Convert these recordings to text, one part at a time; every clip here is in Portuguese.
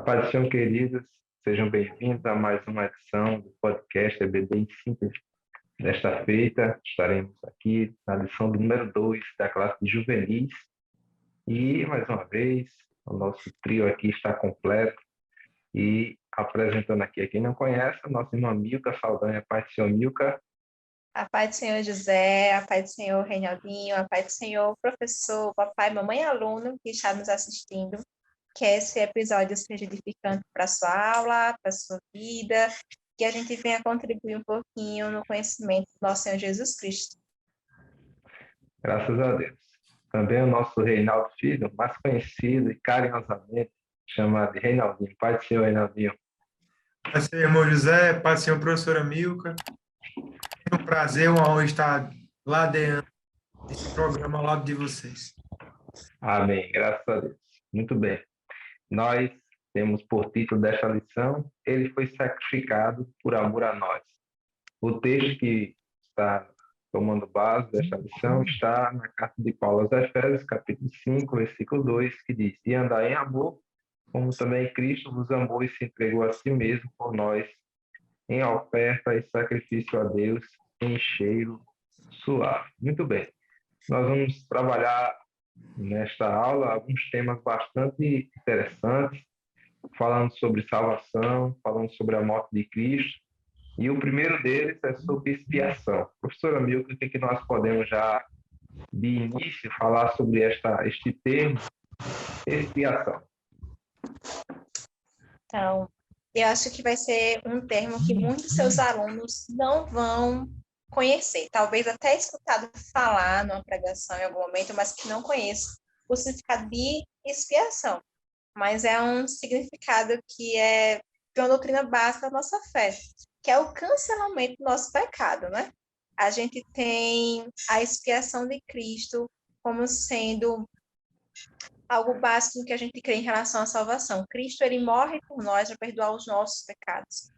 A paz do Senhor, queridos, sejam bem-vindos a mais uma edição do podcast EBD em Síntese. Desta feita, estaremos aqui na lição do número 2 da classe de juvenis. E, mais uma vez, o nosso trio aqui está completo. E apresentando aqui a quem não conhece, a nossa irmã Milka Saldanha. A paz do Senhor, Milka. A paz do Senhor José, a paz do Senhor Reinaldinho, a paz do Senhor professor, papai, mamãe e aluno que está nos assistindo. Que esse episódio seja edificante para a sua aula, para a sua vida, que a gente venha contribuir um pouquinho no conhecimento do nosso Senhor Jesus Cristo. Graças a Deus. Também o nosso Reinaldo Filho, mais conhecido e carinhosamente chamado de Reinaldinho. Paz do Senhor, Reinaldinho. Paz do Senhor, irmão José, paz do Senhor, professora Milka. É um prazer, uma honra estar ladeando esse programa ao lado de vocês. Amém, graças a Deus. Muito bem. Nós temos por título desta lição, Ele foi sacrificado por amor a nós. O texto que está tomando base desta lição está na carta de Paulo aos Efésios, capítulo 5, versículo 2, que diz: E andai em amor, como também Cristo vos amou e se entregou a si mesmo por nós, em oferta e sacrifício a Deus, em cheiro suave. Muito bem. Nós vamos trabalhar nesta aula alguns temas bastante interessantes, falando sobre salvação, falando sobre a morte de Cristo, e o primeiro deles é sobre expiação. Professora Milka, o que nós podemos já de início falar sobre este termo, expiação? Então, eu acho que vai ser um termo que muitos seus alunos não vão conhecer, talvez até escutado falar numa pregação em algum momento, mas que não conheçam o significado de expiação. Mas é um significado que é de uma doutrina básica da nossa fé, que é o cancelamento do nosso pecado, né? A gente tem a expiação de Cristo como sendo algo básico que a gente crê em relação à salvação. Cristo, ele morre por nós para perdoar os nossos pecados.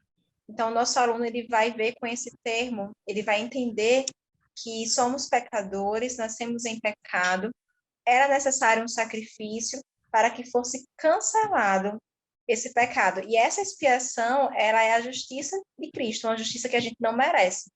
Então, o nosso aluno, ele vai ver com esse termo, ele vai entender que somos pecadores, nascemos em pecado, era necessário um sacrifício para que fosse cancelado esse pecado. E essa expiação, ela é a justiça de Cristo, uma justiça que a gente não merece.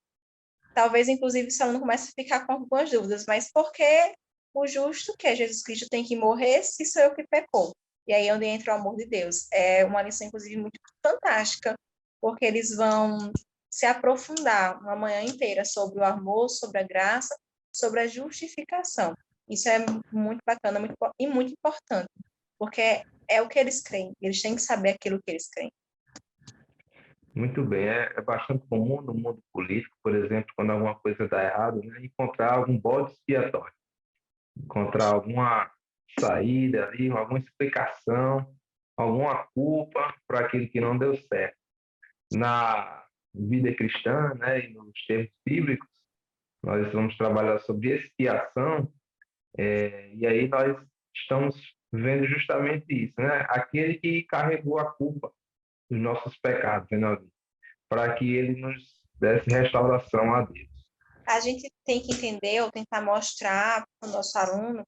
Talvez, inclusive, o aluno comece a ficar com algumas dúvidas, mas por que o justo, que é Jesus Cristo, tem que morrer se sou eu que pecou? E aí é onde entra o amor de Deus. É uma lição, inclusive, muito fantástica, porque eles vão se aprofundar uma manhã inteira sobre o amor, sobre a graça, sobre a justificação. Isso é muito bacana e muito importante, porque é o que eles creem. Eles têm que saber aquilo que eles creem. Muito bem. É bastante comum no mundo político, por exemplo, quando alguma coisa dá errado, né, encontrar algum bode expiatório, encontrar alguma saída ali, alguma explicação, alguma culpa para aquilo que não deu certo. Na vida cristã, né, e nos termos bíblicos, nós vamos trabalhar sobre expiação, e aí nós estamos vendo justamente isso, né? Aquele que carregou a culpa dos nossos pecados, né, para que ele nos desse restauração a Deus. A gente tem que entender ou tentar mostrar para o nosso aluno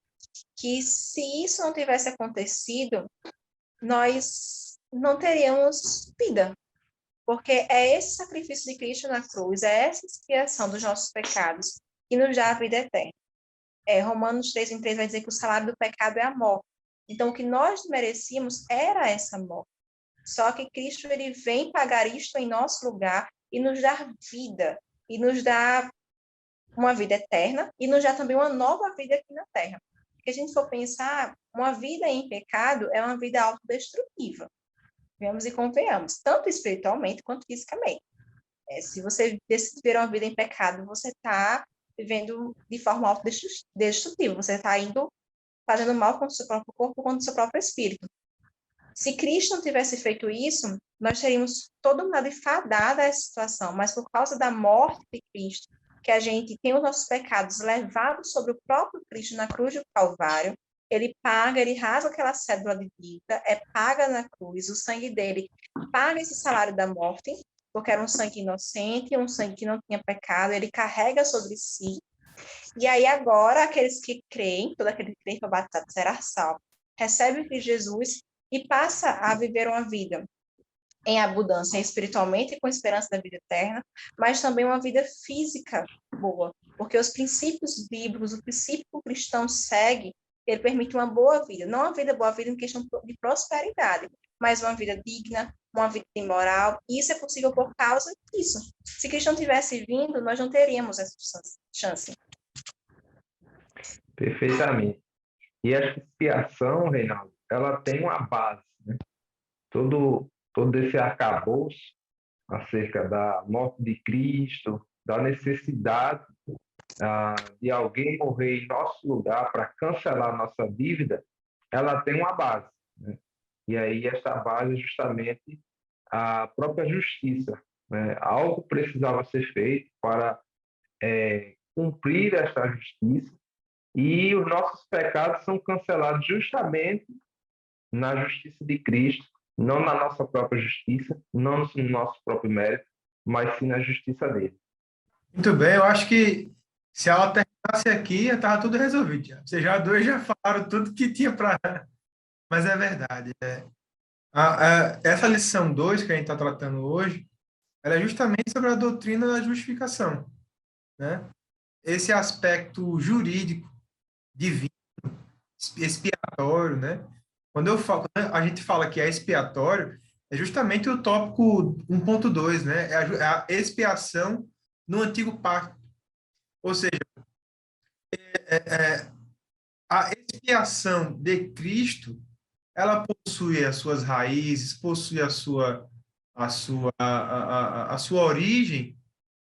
que se isso não tivesse acontecido, nós não teríamos vida. Porque é esse sacrifício de Cristo na cruz, é essa expiação dos nossos pecados que nos dá a vida eterna. Romanos 3:3 vai dizer que o salário do pecado é a morte. Então, o que nós merecíamos era essa morte. Só que Cristo, ele vem pagar isto em nosso lugar e nos dar vida, e nos dá uma vida eterna, e nos dá também uma nova vida aqui na Terra. Porque a gente for pensar, uma vida em pecado é uma vida autodestrutiva. Vemos e convenhamos, tanto espiritualmente quanto fisicamente. Se você decidir uma vida em pecado, você está vivendo de forma autodestrutiva, você está indo fazendo mal contra o seu próprio corpo, contra o seu próprio espírito. Se Cristo não tivesse feito isso, nós teríamos todo mundo fadado a essa situação, mas por causa da morte de Cristo, que a gente tem os nossos pecados levados sobre o próprio Cristo na cruz do Calvário, ele paga, ele rasga aquela cédula de dívida, paga na cruz, o sangue dele paga esse salário da morte, porque era um sangue inocente, um sangue que não tinha pecado, ele carrega sobre si. E aí agora, aqueles que creem, todo aquele que crê que foi batizado será salvo, recebe o Cristo Jesus, e passa a viver uma vida em abundância espiritualmente e com esperança da vida eterna, mas também uma vida física boa, porque os princípios bíblicos, o princípio cristão segue, ele permite uma boa vida, não uma vida boa, vida em questão de prosperidade, mas uma vida digna, uma vida imoral, e isso é possível por causa disso. Se Cristo não tivesse vindo, nós não teríamos essa chance. Perfeitamente. E essa expiação, Reinaldo, ela tem uma base, né? Todo esse arcabouço acerca da morte de Cristo, da necessidade de alguém morrer em nosso lugar para cancelar nossa dívida, ela tem uma base, né? E aí essa base é justamente a própria justiça, né? Algo precisava ser feito para cumprir essa justiça, e os nossos pecados são cancelados justamente na justiça de Cristo, não na nossa própria justiça, não no nosso próprio mérito, mas sim na justiça dele. Muito bem, eu acho que se ela terminasse aqui, já estava tudo resolvido. Já. Vocês já dois já falaram tudo que tinha para. Mas é verdade. Essa lição 2 que a gente está tratando hoje, ela é justamente sobre a doutrina da justificação, né? Esse aspecto jurídico, divino, expiatório, né? Quando a gente fala que é expiatório, é justamente o tópico 1.2, né? É a expiação no antigo pacto. Ou seja, a expiação de Cristo, ela possui as suas raízes, possui a sua origem,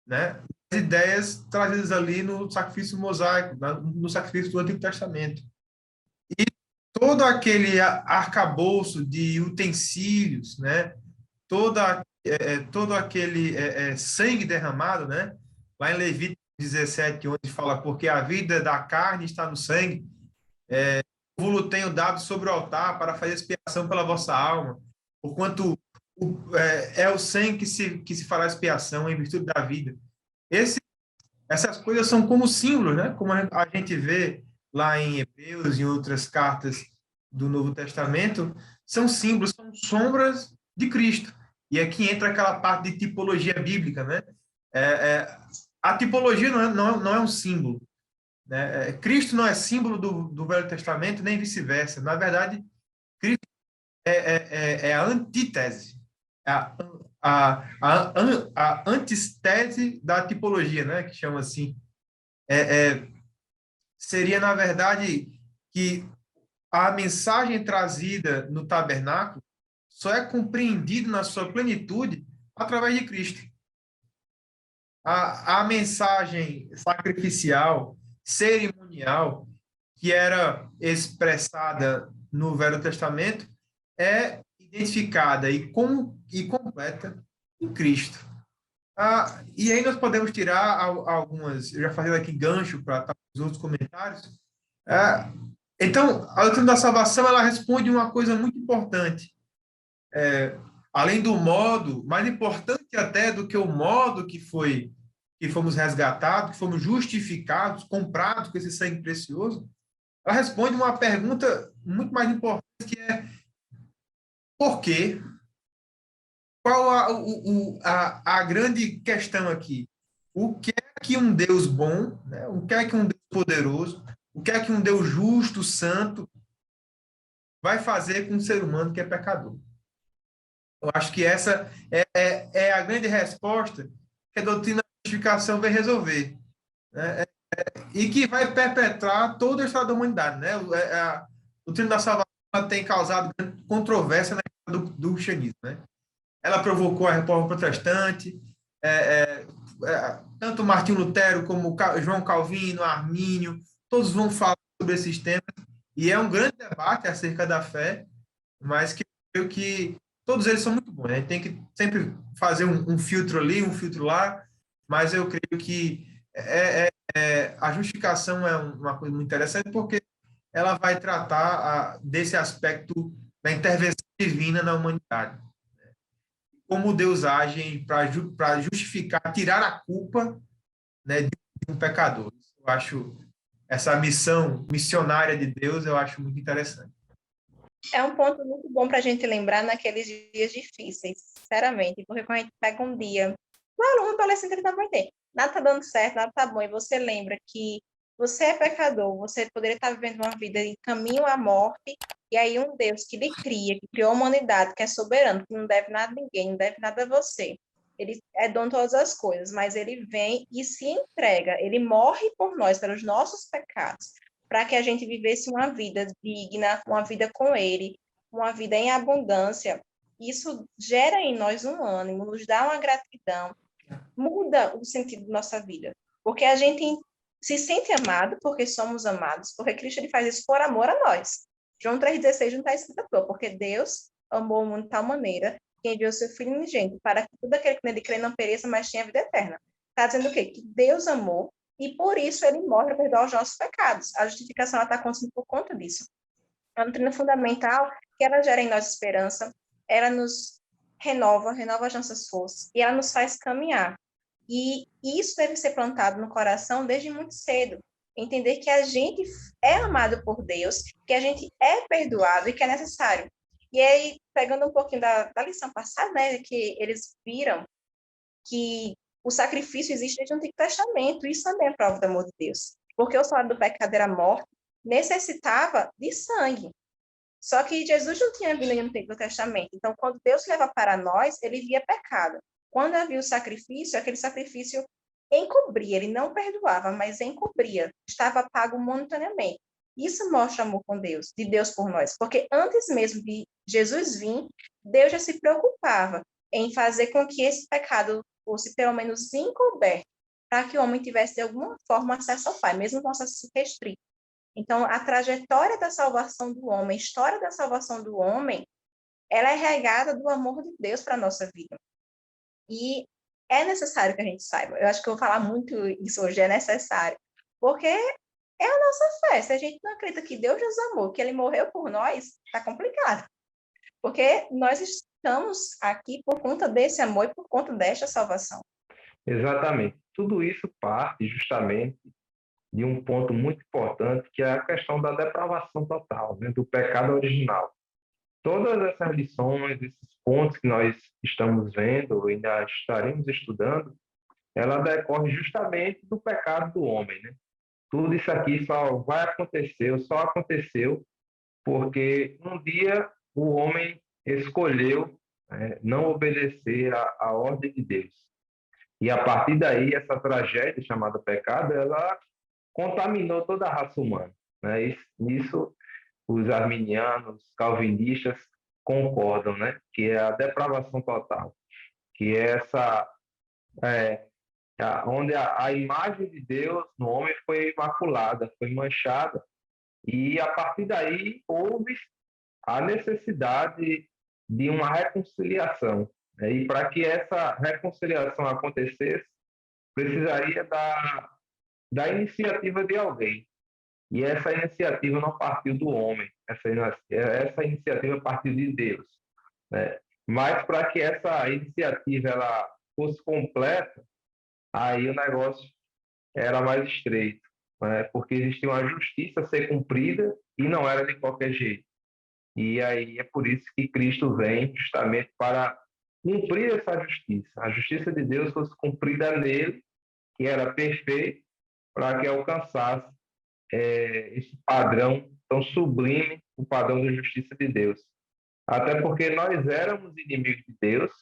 né? As ideias trazidas ali no sacrifício mosaico, no sacrifício do Antigo Testamento. E todo aquele arcabouço de utensílios, né? Todo aquele sangue derramado, né? Lá em Levítico 17, onde fala, porque a vida da carne está no sangue, vou tenho dado sobre o altar para fazer expiação pela vossa alma, porquanto é o sangue que se fará expiação em virtude da vida. Essas coisas são como símbolos, né? Como a gente vê lá em Hebreus e em outras cartas do Novo Testamento, são símbolos, são sombras de Cristo. E aqui entra aquela parte de tipologia bíblica, né? A tipologia não é um símbolo, né? Cristo não é símbolo do Velho Testamento, nem vice-versa. Na verdade, Cristo é a antítese, a, a antítese da tipologia, né? Que chama assim. Seria, na verdade, que a mensagem trazida no tabernáculo só é compreendida na sua plenitude através de Cristo. A mensagem sacrificial, cerimonial, que era expressada no Velho Testamento, é identificada e completa em Cristo. E aí nós podemos tirar algumas, eu já falei aqui gancho para os outros comentários. Então, a doutrina da salvação, ela responde uma coisa muito importante. Além do modo, mais importante até do que o modo que fomos resgatados, que fomos justificados, comprados com esse sangue precioso, ela responde uma pergunta muito mais importante, que é por quê? Qual a grande questão aqui? O que é que um Deus bom, né? O que é que um Deus poderoso, o que é que um Deus justo, santo, vai fazer com um ser humano que é pecador? Eu acho que essa é a grande resposta que a doutrina da justificação vai resolver, né? E que vai perpetrar toda a história da humanidade, né? A doutrina da salvação tem causado controvérsia na história do cristianismo, né? Ela provocou a Reforma Protestante, tanto Martinho Lutero como João Calvino, Armínio, todos vão falar sobre esses temas, e é um grande debate acerca da fé, mas que eu creio que todos eles são muito bons, né? Tem que sempre fazer um filtro ali, um filtro lá, mas eu creio que a justificação é uma coisa muito interessante, porque ela vai tratar desse aspecto da intervenção divina na humanidade. Como Deus age para justificar, tirar a culpa, né, de um pecador. Eu acho essa missão missionária de Deus, eu acho muito interessante. É um ponto muito bom para a gente lembrar naqueles dias difíceis, sinceramente, porque quando a gente pega um dia, o aluno adolescente ele não vai ter, nada está dando certo, nada está bom, e você lembra que você é pecador, você poderia estar vivendo uma vida em caminho à morte, e aí um Deus que lhe cria, que criou a humanidade, que é soberano, que não deve nada a ninguém, não deve nada a você. Ele é dono de todas as coisas, mas ele vem e se entrega, ele morre por nós, pelos nossos pecados, para que a gente vivesse uma vida digna, uma vida com Ele, uma vida em abundância. Isso gera em nós um ânimo, nos dá uma gratidão, muda o sentido da nossa vida, porque a gente se sente amado porque somos amados, porque Cristo ele faz isso por amor a nós. João 3,16 não está escrito à toa, porque Deus amou o mundo de tal maneira que enviou seu Filho unigênito para que todo aquele que nele crê não pereça, mas tenha vida eterna. Está dizendo o quê? Que Deus amou e por isso ele morre para perdoar os nossos pecados. A justificação está acontecendo por conta disso. É uma doutrina fundamental que ela gera em nós esperança, ela nos renova as nossas forças e ela nos faz caminhar. E isso deve ser plantado no coração desde muito cedo. Entender que a gente é amado por Deus, que a gente é perdoado e que é necessário. E aí, pegando um pouquinho da lição passada, né, que eles viram que o sacrifício existe desde o Antigo Testamento. Isso também é prova do amor de Deus. Porque o salário do pecado era a morte, necessitava de sangue. Só que Jesus não tinha vindo no Antigo Testamento. Então, quando Deus leva para nós, ele via pecado. Quando havia o sacrifício, aquele sacrifício encobria, ele não perdoava, mas encobria. Estava pago momentaneamente. Isso mostra amor com Deus, de Deus por nós. Porque antes mesmo de Jesus vir, Deus já se preocupava em fazer com que esse pecado fosse pelo menos encoberto, para que o homem tivesse de alguma forma acesso ao Pai, mesmo com acesso restrito. Então, a trajetória da salvação do homem, a história da salvação do homem, ela é regada do amor de Deus para a nossa vida. E é necessário que a gente saiba. Eu acho que eu vou falar muito isso hoje, é necessário. Porque é a nossa fé. Se a gente não acredita que Deus nos amou, que Ele morreu por nós, está complicado. Porque nós estamos aqui por conta desse amor e por conta desta salvação. Exatamente. Tudo isso parte justamente de um ponto muito importante, que é a questão da depravação total, né, do pecado original. Todas essas lições, esses pontos que nós estamos vendo, ainda estaremos estudando, ela decorre justamente do pecado do homem, né? Tudo isso aqui só vai acontecer, só aconteceu porque um dia o homem escolheu não obedecer à ordem de Deus. E a partir daí, essa tragédia chamada pecado, ela contaminou toda a raça humana, né? Nisso, os arminianos, calvinistas concordam, né? Que é a depravação total, que é essa onde a imagem de Deus no homem foi imaculada, foi manchada, e a partir daí houve a necessidade de uma reconciliação, né? E para que essa reconciliação acontecesse, precisaria da iniciativa de alguém. E essa iniciativa não partiu do homem, essa iniciativa partiu de Deus, né? Mas para que essa iniciativa ela fosse completa, aí o negócio era mais estreito, né? Porque existia uma justiça a ser cumprida e não era de qualquer jeito. E aí é por isso que Cristo vem justamente para cumprir essa justiça. A justiça de Deus fosse cumprida nele, que era perfeito, para que alcançasse esse padrão tão sublime, o padrão da justiça de Deus. Até porque nós éramos inimigos de Deus,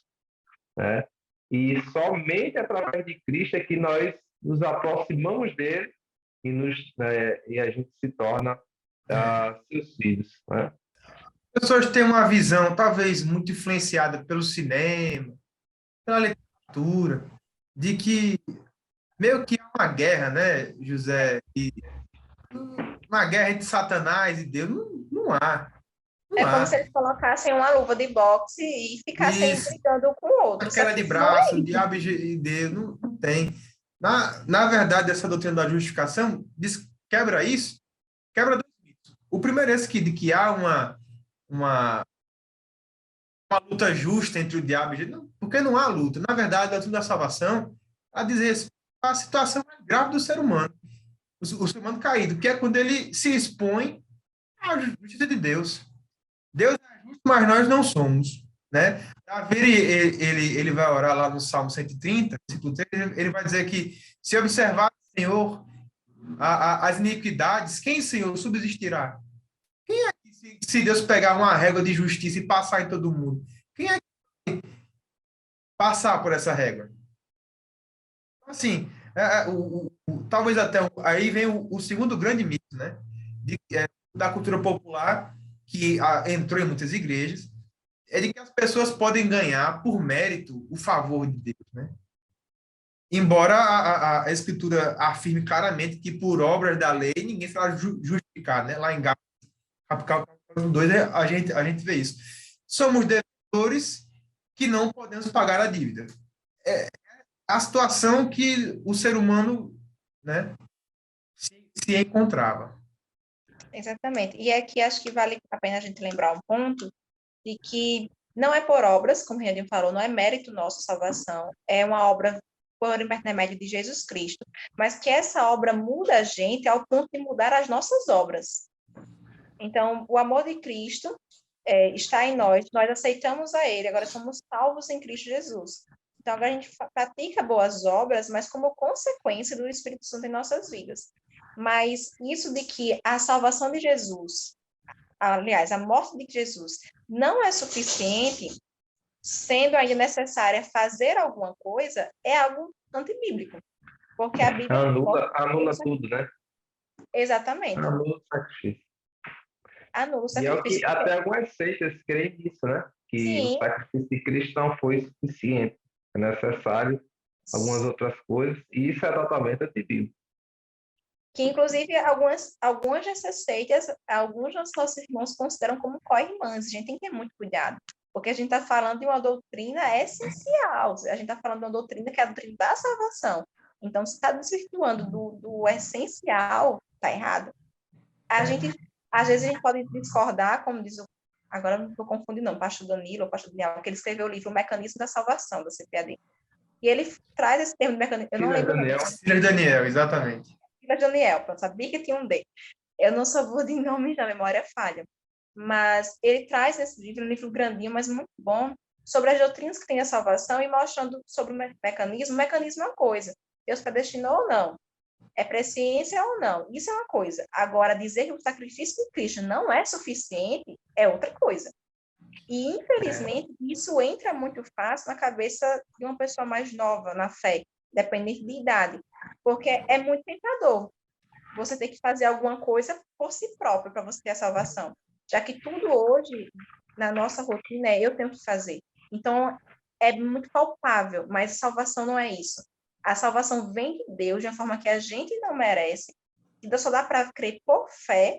né? E somente através de Cristo é que nós nos aproximamos dele e a gente se torna seus filhos, né? As pessoas têm uma visão, talvez muito influenciada pelo cinema, pela literatura, de que meio que há uma guerra, né, José? Uma guerra entre Satanás e Deus. Não há. É Não como há. se eles colocassem uma luva de boxe e ficassem Isso, brigando um com o outro. aquela de braço, o diabo e Deus, não tem. Na verdade, essa doutrina da justificação quebra isso, quebra dois mitos. O primeiro é esse de que há uma luta justa entre o diabo e Jesus, porque não há luta. Na verdade, a doutrina da salvação a dizer respeito à situação grave do ser humano, o ser humano caído, que é quando ele se expõe à justiça de Deus. Deus é justo, mas nós não somos, né? Davi, ele vai orar lá no Salmo 130, versículo 3, ele vai dizer que se observar, Senhor, as iniquidades, quem, Senhor, subsistirá? Quem é que, se Deus pegar uma régua de justiça e passar em todo mundo, quem é que passar por essa régua? Assim, talvez até aí vem o segundo grande mito, né? Da cultura popular que entrou em muitas igrejas, é de que as pessoas podem ganhar por mérito o favor de Deus, né? Embora a Escritura afirme claramente que por obras da lei ninguém será justificado, né? Lá em Gálatas, capítulo 2, a gente vê isso. Somos devedores que não podemos pagar a dívida. É a situação que o ser humano, né, se encontrava. Exatamente. E aqui acho que vale a pena a gente lembrar um ponto de que não é por obras, como o Renan falou, não é mérito nosso a salvação, é uma obra por intermédio de Jesus Cristo, mas que essa obra muda a gente ao ponto de mudar as nossas obras. Então, o amor de Cristo está em nós aceitamos a Ele, agora somos salvos em Cristo Jesus. Então, agora a gente pratica boas obras, mas como consequência do Espírito Santo em nossas vidas. Mas isso de que a salvação de Jesus, aliás, a morte de Jesus, não é suficiente, sendo ainda necessária fazer alguma coisa, é algo antibíblico. Porque a Bíblia... Anula tudo, né? Exatamente. Anula o sacrifício. Anula o E é o sacrifício. que até algumas seitas creem nisso, né? Que Sim. o sacrifício de Cristo não foi suficiente. É necessário algumas outras coisas, e isso é totalmente antibíblico. Que, inclusive, algumas dessas seitas, alguns dos nossos irmãos consideram como co-irmãs. A gente tem que ter muito cuidado, porque a gente está falando de uma doutrina essencial, a gente está falando de uma doutrina que é a doutrina da salvação. Então, se está desvirtuando do essencial, está errado. Às vezes, a gente pode discordar, como diz agora não estou confundindo, não, pastor Danilo ou pastor Daniel, porque ele escreveu o livro O Mecanismo da Salvação, da CPAD. E ele traz esse termo de mecanismo, eu não lembro. Silas Daniel, exatamente. Silas Daniel, eu sabia que tinha um D. Eu não sou boa de nomes, a memória falha. Mas ele traz esse livro, um livro grandinho, mas muito bom, sobre as doutrinas que tem a salvação e mostrando sobre o mecanismo. O mecanismo é uma coisa. Deus predestinou ou não? É presciência ou não? Isso é uma coisa. Agora, dizer que o sacrifício de Cristo não é suficiente é outra coisa. E, infelizmente, isso entra muito fácil na cabeça de uma pessoa mais nova na fé, dependente de idade, porque é muito tentador você ter que fazer alguma coisa por si próprio para você ter a salvação, já que tudo hoje, na nossa rotina, eu tenho que fazer. Então, é muito palpável, mas salvação não é isso. A salvação vem de Deus de uma forma que a gente não merece, que só dá para crer por fé,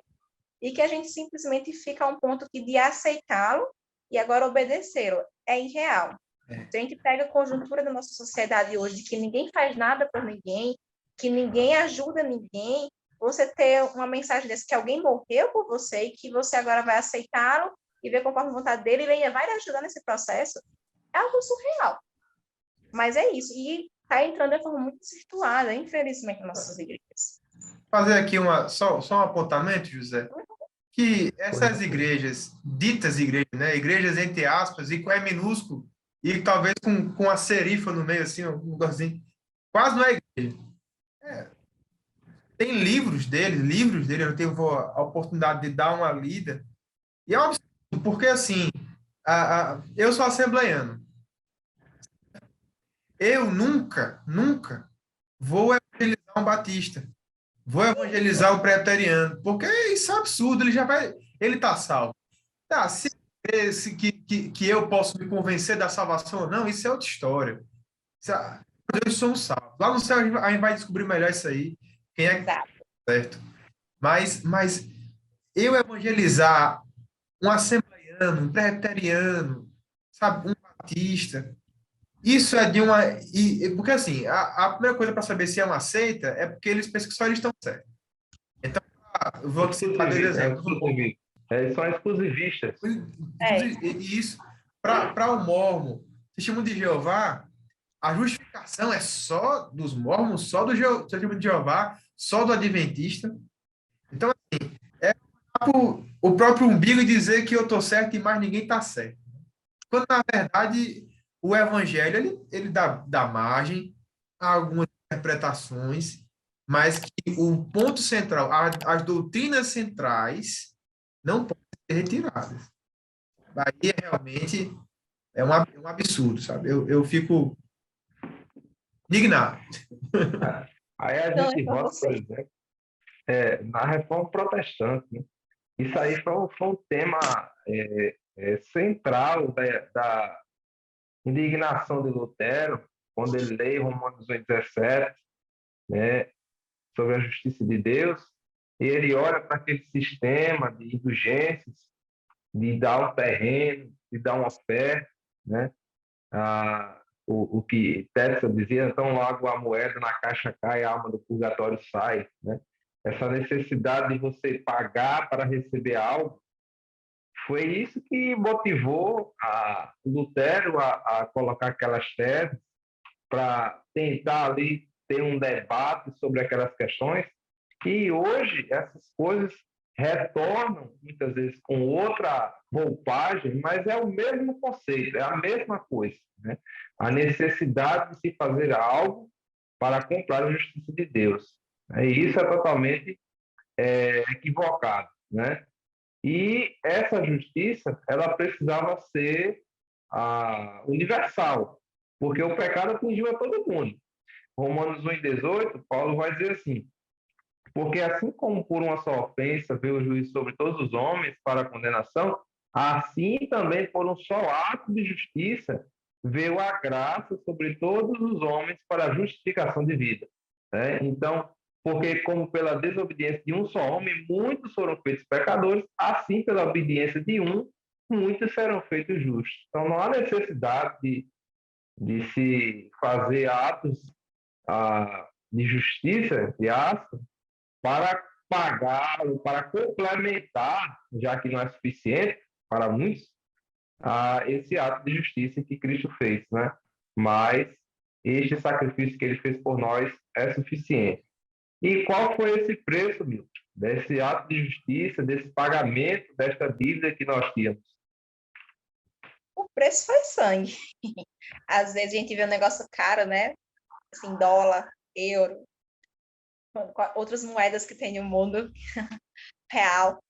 e que a gente simplesmente fica a um ponto de aceitá-lo e agora obedecê-lo. É irreal. Se a gente pega a conjuntura da nossa sociedade hoje, de que ninguém faz nada por ninguém, que ninguém ajuda ninguém, você ter uma mensagem dessa, que alguém morreu por você e que você agora vai aceitá-lo e ver conforme a vontade dele e ele vai lhe ajudar nesse processo, é algo surreal. Mas é isso. E está entrando de forma muito desvirtuada, infelizmente, nas nossas igrejas. Fazer aqui só um apontamento, José, que essas igrejas, ditas igrejas, né, igrejas entre aspas, e com E minúsculo, e talvez com a serifa no meio, assim, um negocinho, quase não é igreja. Tem livros dele, eu tive a oportunidade de dar uma lida, e é um absurdo, porque assim, eu sou assembleiano. Eu nunca vou evangelizar um batista, vou evangelizar o presbiteriano, porque isso é absurdo, ele está salvo. Tá, se que eu posso me convencer da salvação ou não, isso é outra história. Deus somos salvos. Lá no céu a gente vai descobrir melhor isso aí, quem é que tá certo. Mas eu evangelizar um assembleiano, um presbiteriano, sabe, um batista, isso é de uma... porque assim, a primeira coisa para saber se é uma seita é porque eles pensam que só eles estão certos. Então, eu vou citar dois exemplos. São exclusivistas. E isso, para o mormon, Testemunho de Jeová, a justificação é só dos mormons, só do Testemunho de Jeová, só do adventista. Então, assim, é uma o próprio umbigo dizer que eu estou certo e mais ninguém está certo. Quando, na verdade, o evangelho ele dá margem a algumas interpretações, mas que o ponto central, as doutrinas centrais, não podem ser retiradas. Aí realmente um absurdo, sabe? Eu fico indignado. Aí a Não, é gente com vota, por você. exemplo, na reforma protestante, né? Isso aí foi um tema central da indignação de Lutero, quando ele lê Romanos 8,17, né, sobre a justiça de Deus, e ele olha para aquele sistema de indulgências, de dar um terreno, de dar uma oferta, né? O que Teresa dizia, então logo a moeda na caixa cai, a alma do purgatório sai, né? Essa necessidade de você pagar para receber algo, foi isso que motivou Lutero a colocar aquelas teses para tentar ali ter um debate sobre aquelas questões. E hoje essas coisas retornam muitas vezes com outra roupagem, mas é o mesmo conceito, é a mesma coisa, né? A necessidade de se fazer algo para comprar a justiça de Deus. E isso é totalmente equivocado, né? E essa justiça, ela precisava ser universal, porque o pecado atingiu a todo mundo. Romanos 1,18, Paulo vai dizer assim: porque assim como por uma só ofensa veio o juízo sobre todos os homens para a condenação, assim também por um só ato de justiça veio a graça sobre todos os homens para a justificação de vida. Né? Então, porque como pela desobediência de um só homem, muitos foram feitos pecadores, assim pela obediência de um, muitos serão feitos justos. Então, não há necessidade de se fazer atos de justiça, entre aspas, para pagar ou para complementar, já que não é suficiente para muitos, esse ato de justiça que Cristo fez, né? Mas este sacrifício que ele fez por nós é suficiente. E qual foi esse preço, Milton, desse ato de justiça, desse pagamento, desta dívida que nós tínhamos? O preço foi sangue. Às vezes a gente vê um negócio caro, né? Assim, dólar, euro, outras moedas que tem no mundo real.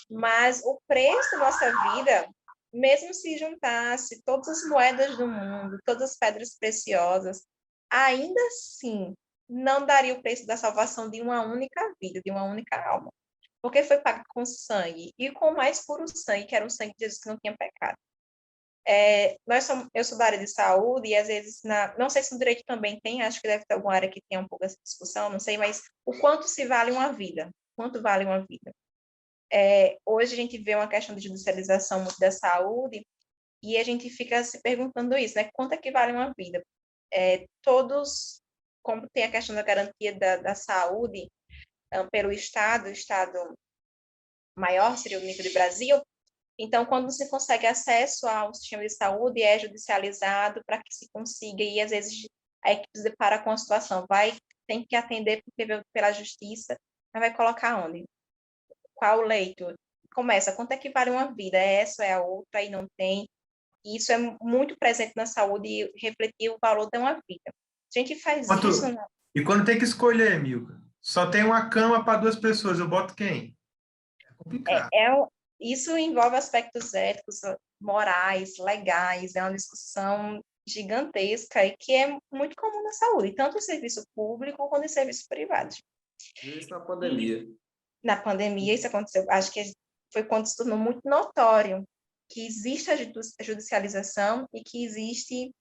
Mas o preço da nossa vida, mesmo se juntasse todas as moedas do mundo, todas as pedras preciosas, ainda assim não daria o preço da salvação de uma única vida, de uma única alma. Porque foi pago com sangue, e com o mais puro sangue, que era o sangue de Jesus que não tinha pecado. Eu sou da área de saúde, e às vezes, não sei se no direito também tem, acho que deve ter alguma área que tenha um pouco essa discussão, não sei, mas o quanto se vale uma vida? Quanto vale uma vida? Hoje a gente vê uma questão de judicialização muito da saúde, e a gente fica se perguntando isso, né? Quanto é que vale uma vida? Todos, como tem a questão da garantia da saúde pelo Estado, o Estado maior seria o nível do Brasil, então, quando se consegue acesso ao sistema de saúde, é judicializado para que se consiga, e às vezes a equipe se depara com a situação, tem que atender pela justiça, mas vai colocar onde? Qual o leito? Começa, quanto é que vale uma vida? É essa, é a outra, e não tem. E isso é muito presente na saúde e refletir o valor de uma vida. Se a gente faz isso... E quando tem que escolher, Milka, só tem uma cama para duas pessoas, eu boto quem? É complicado. Isso envolve aspectos éticos, morais, legais, é uma discussão gigantesca e que é muito comum na saúde, tanto em serviço público quanto em serviço privado. Isso na pandemia. Na pandemia, isso aconteceu, acho que foi quando se tornou muito notório que existe a judicialização e que existe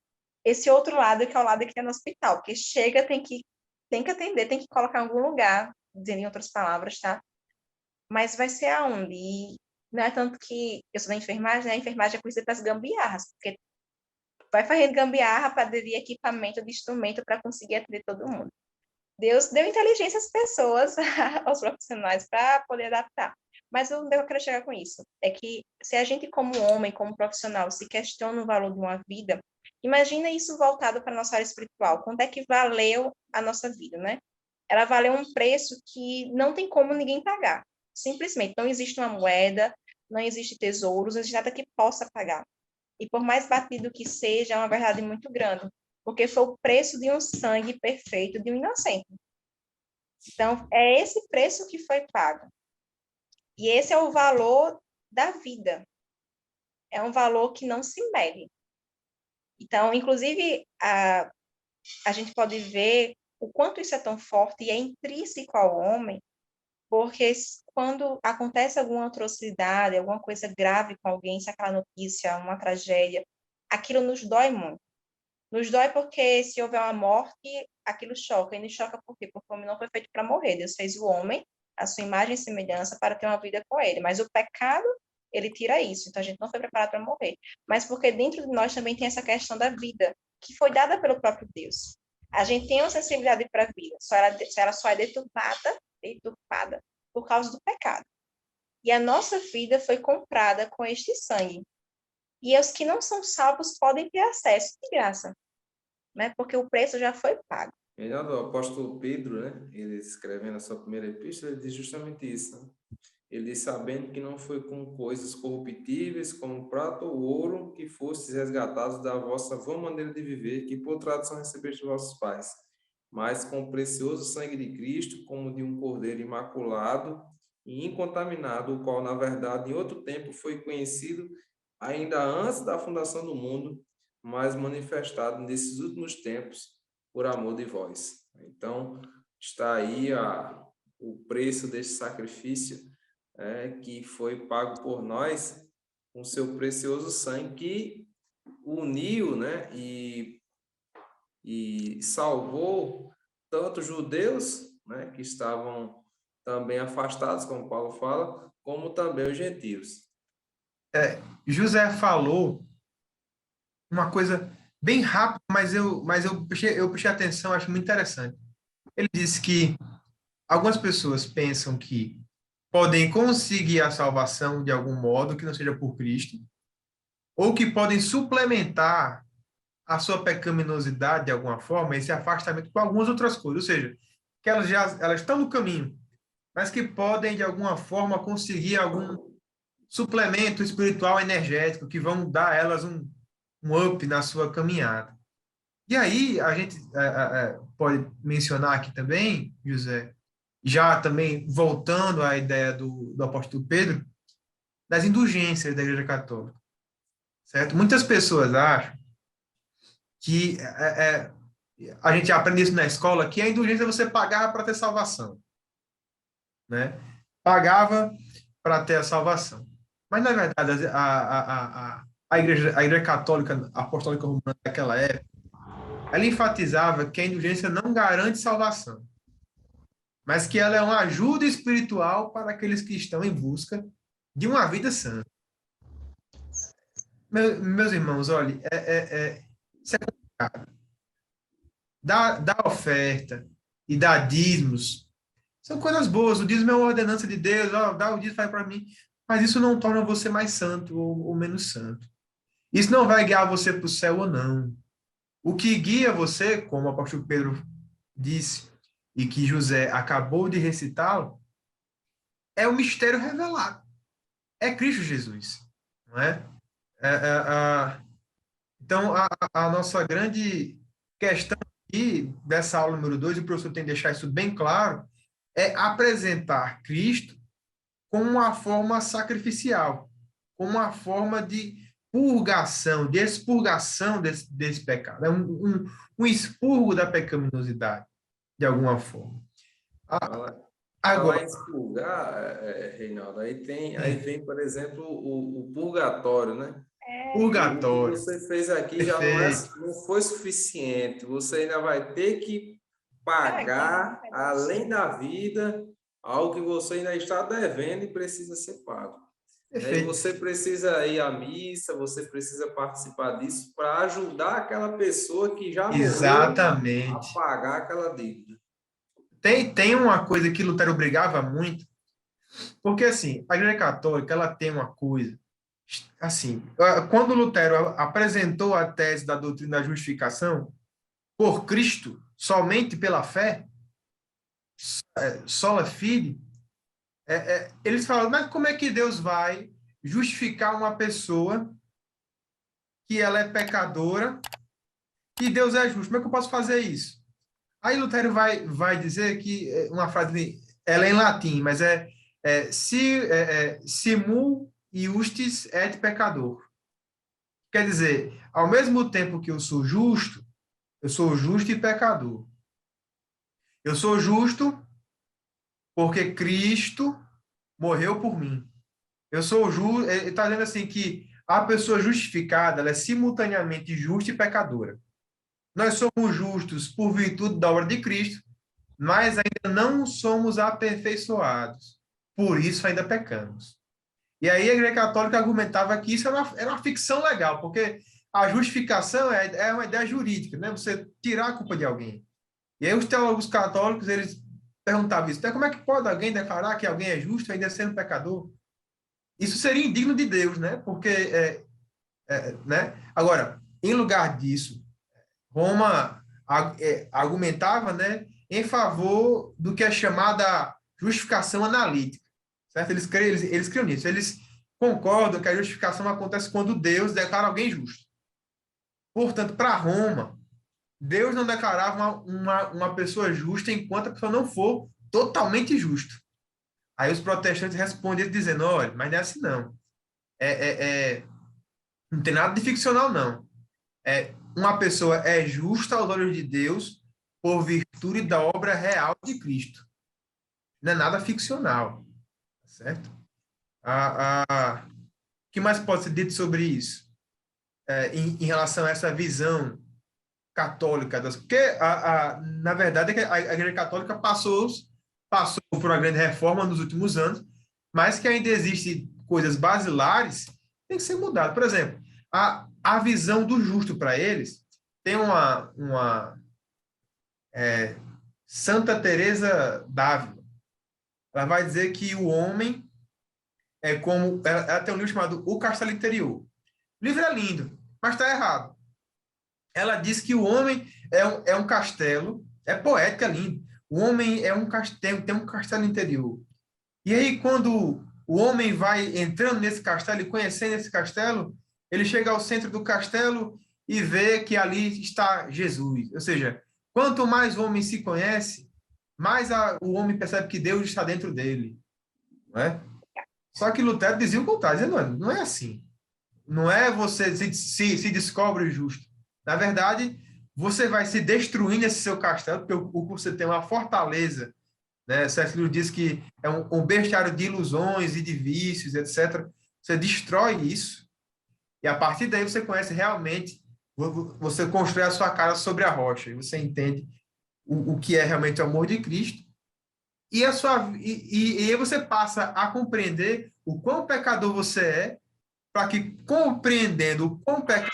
esse outro lado, que é o lado que é no hospital, porque chega, tem que atender, tem que colocar em algum lugar, dizendo em outras palavras, tá? Mas vai ser aonde? E não é tanto que eu sou da enfermagem, né? A enfermagem é conhecida para as gambiarras, porque vai fazendo gambiarra para aderir equipamento de instrumento para conseguir atender todo mundo. Deus deu inteligência às pessoas, aos profissionais, para poder adaptar. Mas onde eu quero chegar com isso é que se a gente, como homem, como profissional, se questiona o valor de uma vida, imagina isso voltado para a nossa área espiritual. Quanto é que valeu a nossa vida, né? Ela valeu um preço que não tem como ninguém pagar. Simplesmente, não existe uma moeda, não existe tesouros, não existe nada que possa pagar. E por mais batido que seja, é uma verdade muito grande, porque foi o preço de um sangue perfeito de um inocente. Então, é esse preço que foi pago. E esse é o valor da vida. É um valor que não se mede. Então, inclusive, a gente pode ver o quanto isso é tão forte e é intrínseco ao homem, porque quando acontece alguma atrocidade, alguma coisa grave com alguém, se aquela notícia, uma tragédia, aquilo nos dói muito. Nos dói porque se houver uma morte, aquilo choca. E nos choca por quê? Porque o homem não foi feito para morrer. Deus fez o homem, a sua imagem e semelhança, para ter uma vida com ele. Mas o pecado, ele tira isso. Então a gente não foi preparado para morrer. Mas porque dentro de nós também tem essa questão da vida, que foi dada pelo próprio Deus. A gente tem uma sensibilidade para a vida. Ela só é deturpada por causa do pecado. E a nossa vida foi comprada com este sangue. E os que não são salvos podem ter acesso de graça, né? Porque o preço já foi pago. Melhor do apóstolo Pedro, né? Ele escrevendo a sua primeira epístola, ele diz justamente isso, né? Ele diz, sabendo que não foi com coisas corruptíveis, como prata ou ouro, que fostes resgatados da vossa vã maneira de viver, que por tradição recebeste de vossos pais, mas com o precioso sangue de Cristo, como de um cordeiro imaculado e incontaminado, o qual, na verdade, em outro tempo foi conhecido ainda antes da fundação do mundo, mas manifestado nesses últimos tempos por amor de vós. Então, está aí o preço desse sacrifício que foi pago por nós com seu precioso sangue, que uniu, né, e salvou tanto judeus, né, que estavam também afastados, como Paulo fala, como também os gentios. José falou uma coisa bem rápida, mas eu prestei atenção, acho muito interessante. Ele disse que algumas pessoas pensam que podem conseguir a salvação de algum modo que não seja por Cristo, ou que podem suplementar a sua pecaminosidade de alguma forma, esse afastamento com algumas outras coisas, ou seja, que elas estão no caminho, mas que podem de alguma forma conseguir algum suplemento espiritual energético que vão dar a elas um up na sua caminhada. E aí a gente pode mencionar aqui também, José, já também voltando à ideia do apóstolo Pedro, das indulgências da Igreja Católica, certo? Muitas pessoas acham que a gente aprende isso na escola, que a indulgência você pagava para ter salvação, né? Pagava para ter a salvação. Mas, na verdade, a igreja católica apostólica romana daquela época, ela enfatizava que a indulgência não garante salvação, mas que ela é uma ajuda espiritual para aqueles que estão em busca de uma vida santa. Meus irmãos, olha, isso é complicado. Dar oferta e dar dízimos são coisas boas. O dízimo é uma ordenança de Deus, ó, dá o dízimo, faz para mim. Mas isso não torna você mais santo ou menos santo. Isso não vai guiar você para o céu ou não. O que guia você, como o apóstolo Pedro disse, e que José acabou de recitá-lo, é o mistério revelado. É Cristo Jesus. Não é? Então, a nossa grande questão aqui, dessa aula número 2, e o professor tem que deixar isso bem claro, é apresentar Cristo como uma forma sacrificial, como uma forma de purgação, de expurgação desse pecado. É um expurgo da pecaminosidade, de alguma forma. Falar em Agora, expurgar, Reinaldo, aí vem, por exemplo, o purgatório, né? O que purgatório, você fez aqui já perfeito. não foi suficiente. Você ainda vai ter que pagar, além da vida, algo que você ainda está devendo e precisa ser pago. E Perfeito. você precisa ir à missa, você precisa participar disso para ajudar aquela pessoa que já morreu a Exatamente. pagar aquela dívida. Tem uma coisa que Lutero brigava muito, porque assim, a Igreja Católica, ela tem uma coisa, assim, quando Lutero apresentou a tese da doutrina da justificação por Cristo, somente pela fé, sola fide, Eles falam, mas como é que Deus vai justificar uma pessoa que ela é pecadora e Deus é justo? Como é que eu posso fazer isso? Aí Lutero vai dizer que uma frase, ela é em latim, mas simul iustis et pecador. Quer dizer, ao mesmo tempo que eu sou justo e pecador. Eu sou justo porque Cristo morreu por mim. Eu sou justo, ele está dizendo assim que a pessoa justificada, ela é simultaneamente justa e pecadora. Nós somos justos por virtude da obra de Cristo, mas ainda não somos aperfeiçoados. Por isso ainda pecamos. E aí a Igreja Católica argumentava que isso era uma ficção legal, porque a justificação é uma ideia jurídica, né? Você tirar a culpa de alguém. E aí os teólogos católicos, eles perguntavam isso. Então, como é que pode alguém declarar que alguém é justo ainda sendo pecador? Isso seria indigno de Deus, né? Porque, né? Agora, em lugar disso, Roma argumentava, né, em favor do que é chamada justificação analítica, certo? Eles criam nisso. Eles concordam que a justificação acontece quando Deus declara alguém justo. Portanto, para Roma, Deus não declarava uma pessoa justa enquanto a pessoa não for totalmente justa. Aí os protestantes respondem dizendo, olha, mas não é assim não. Não tem nada de ficcional, não. Uma pessoa é justa aos olhos de Deus por virtude da obra real de Cristo. Não é nada ficcional, certo? O que mais pode ser dito sobre isso? Em relação a essa visão católica, porque na verdade a Igreja Católica passou por uma grande reforma nos últimos anos, mas que ainda existem coisas basilares que tem que ser mudado. Por exemplo, a visão do justo para eles tem Santa Teresa d'Ávila. Ela vai dizer que o homem é como ela tem um livro chamado O Castelo Interior. O livro é lindo, mas está errado. Ela diz que o homem é um castelo, é poética, é lindo. O homem é um castelo, tem um castelo interior. E aí, quando o homem vai entrando nesse castelo e conhecendo esse castelo, ele chega ao centro do castelo e vê que ali está Jesus. Ou seja, quanto mais o homem se conhece, mais o homem percebe que Deus está dentro dele. Não é? Só que Lutero dizia o contrário, dizendo, não é assim. Não é você se descobre justo. Na verdade, você vai se destruindo esse seu castelo, porque você tem uma fortaleza, né? Cécile diz que é um bestiário de ilusões e de vícios, etc. Você destrói isso, e a partir daí você conhece realmente, você constrói a sua cara sobre a rocha, e você entende o que é realmente o amor de Cristo, e aí você passa a compreender o quão pecador você é, para que, compreendendo o quão pecador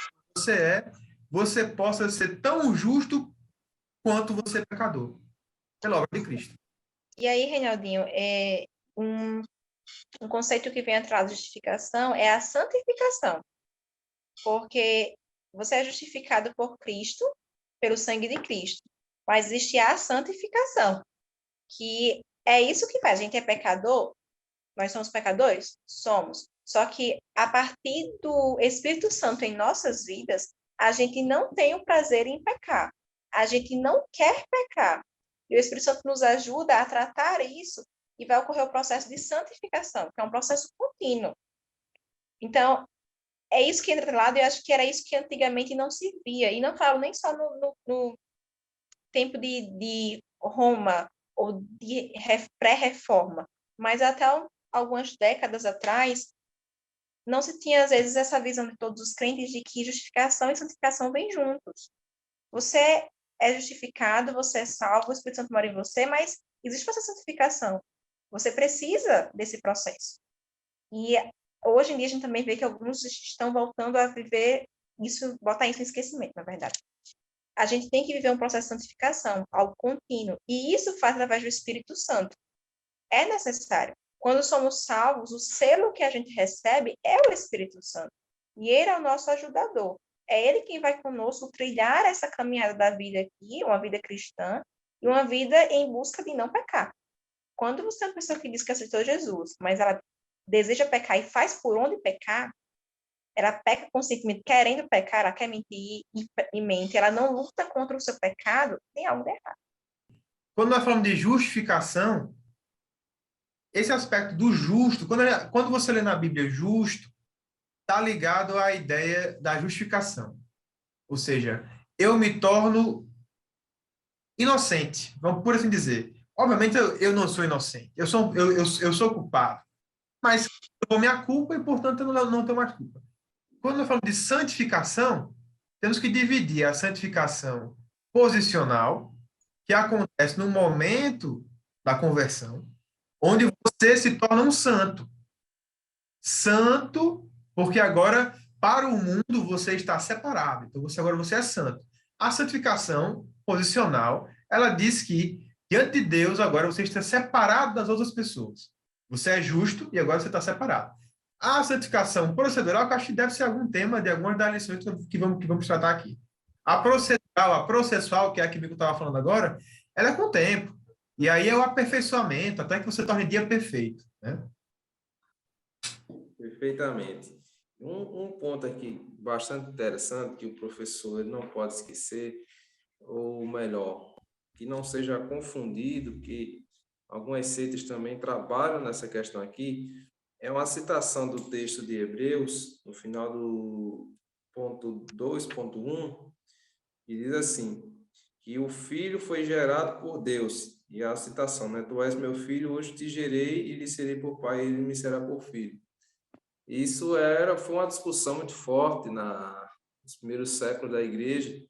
você possa ser tão justo quanto você é pecador, pela obra de Cristo. E aí, Reinaldinho, um conceito que vem atrás da justificação é a santificação, porque você é justificado por Cristo, pelo sangue de Cristo, mas existe a santificação, que é isso que faz. A gente é pecador, nós somos pecadores? Somos. Só que a partir do Espírito Santo em nossas vidas, a gente não tem o prazer em pecar. A gente não quer pecar. E o Espírito Santo nos ajuda a tratar isso e vai ocorrer o processo de santificação, que é um processo contínuo. Então, é isso que entra do lado, e eu acho que era isso que antigamente não se via. E não falo nem só no tempo de Roma ou de pré-reforma, mas até algumas décadas atrás, não se tinha, às vezes, essa visão de todos os crentes de que justificação e santificação vêm juntos. Você é justificado, você é salvo, o Espírito Santo mora em você, mas existe essa santificação. Você precisa desse processo. E hoje em dia a gente também vê que alguns estão voltando a viver isso, botar isso em esquecimento, na verdade. A gente tem que viver um processo de santificação, algo contínuo. E isso faz através do Espírito Santo. É necessário. Quando somos salvos, o selo que a gente recebe é o Espírito Santo. E ele é o nosso ajudador. É ele quem vai conosco trilhar essa caminhada da vida aqui, uma vida cristã, e uma vida em busca de não pecar. quando você é uma pessoa que diz que aceitou Jesus, mas ela deseja pecar e faz por onde pecar, ela peca conscientemente, querendo pecar, ela quer mentir e mente, ela não luta contra o seu pecado, tem algo de errado. Quando nós falamos de justificação, esse aspecto do justo, quando você lê na Bíblia justo, está ligado à ideia da justificação. Ou seja, eu me torno inocente, vamos por assim dizer. Obviamente, eu não sou inocente, eu sou culpado, mas eu dou minha culpa e, portanto, eu não tenho mais culpa. Quando eu falo de santificação, temos que dividir a santificação posicional, que acontece no momento da conversão, onde você se torna um santo. Santo, porque agora, para o mundo, você está separado. Então, agora você é santo. A santificação posicional, ela diz que, diante de Deus, agora você está separado das outras pessoas. Você é justo e agora você está separado. A santificação procedural, que eu acho que deve ser algum tema de algumas das lições que vamos tratar aqui. A procedural, a processual, que é a que o Mico estava falando agora, ela é com o tempo. E aí é o aperfeiçoamento, até que você torne dia perfeito, né? Perfeitamente. Um ponto aqui bastante interessante que o professor ele não pode esquecer, ou melhor, que não seja confundido, que algumas seitas também trabalham nessa questão aqui, é uma citação do texto de Hebreus, no final do ponto 2.1, que diz assim, que o Filho foi gerado por Deus. E a citação, né? Tu és meu filho, hoje te gerei e lhe serei por pai, e ele me será por filho. Isso foi uma discussão muito forte nos primeiros séculos da igreja.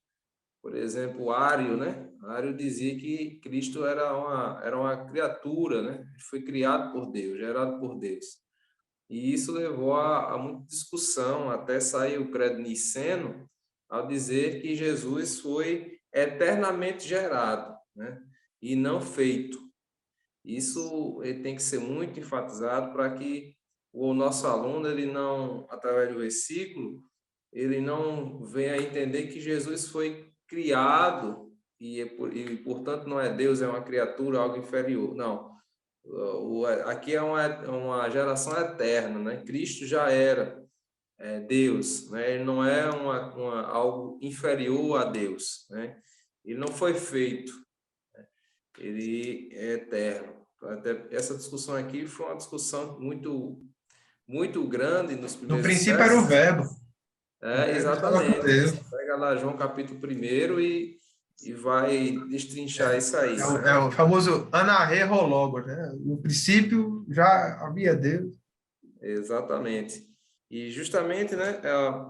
Por exemplo, Ário, né? Ário dizia que Cristo era uma criatura, né? Ele foi criado por Deus, gerado por Deus. E isso levou a muita discussão, até sair o credo niceno, ao dizer que Jesus foi eternamente gerado, né? E não feito. Isso ele tem que ser muito enfatizado para que o nosso aluno, ele não, através do versículo, ele não venha a entender que Jesus foi criado portanto, não é Deus, é uma criatura, algo inferior. Não. Aqui é uma geração eterna, né? Cristo já era Deus, né? Ele não é algo inferior a Deus, né? Ele não foi feito, ele é eterno. Até essa discussão aqui foi uma discussão muito, muito grande nos No primeiros princípio era o séculos. verbo. Exatamente. Você pega lá João capítulo 1 e vai destrinchar isso aí. É o famoso anarre hologos, né? No princípio já havia Deus. Exatamente. E justamente, né,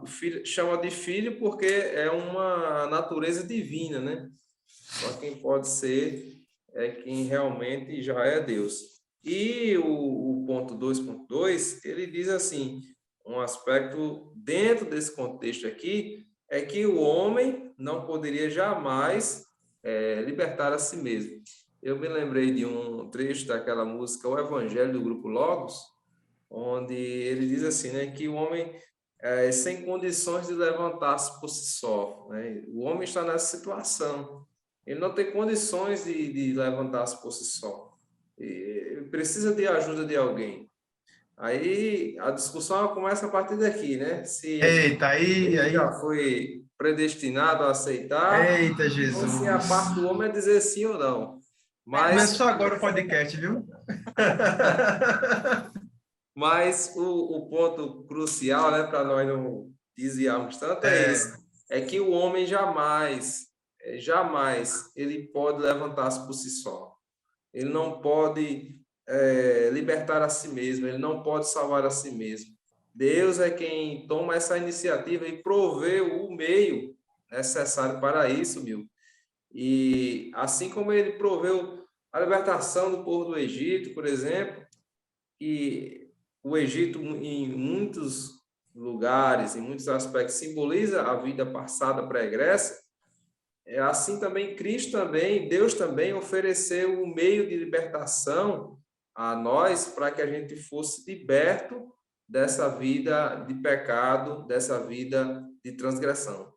o filho chama de filho porque é uma natureza divina, né? Só quem pode ser é quem realmente já é Deus. E o ponto 2.2, ele diz assim, um aspecto dentro desse contexto aqui, é que o homem não poderia jamais libertar a si mesmo. Eu me lembrei de um trecho daquela música, O Evangelho, do Grupo Logos, onde ele diz assim, né, que o homem é sem condições de levantar-se por si só, né? O homem está nessa situação. Ele não tem condições de levantar-se por si só. Ele precisa de ajuda de alguém. Aí a discussão começa a partir daqui, né? Se Eita, ele aí. já foi predestinado a aceitar, Eita, ou se a Jesus. parte do homem é dizer sim ou não. Mas, Começou agora o podcast, viu? mas o ponto crucial, né, para nós não desviarmos tanto é esse. É que o homem jamais, ele pode levantar-se por si só. Ele não pode libertar a si mesmo, ele não pode salvar a si mesmo. Deus é quem toma essa iniciativa e provê o meio necessário para isso, meu. E assim como ele proveu a libertação do povo do Egito, por exemplo, e o Egito, em muitos lugares, em muitos aspectos, simboliza a vida passada pregressa, assim também Cristo também, Deus também ofereceu um meio de libertação a nós para que a gente fosse liberto dessa vida de pecado, dessa vida de transgressão.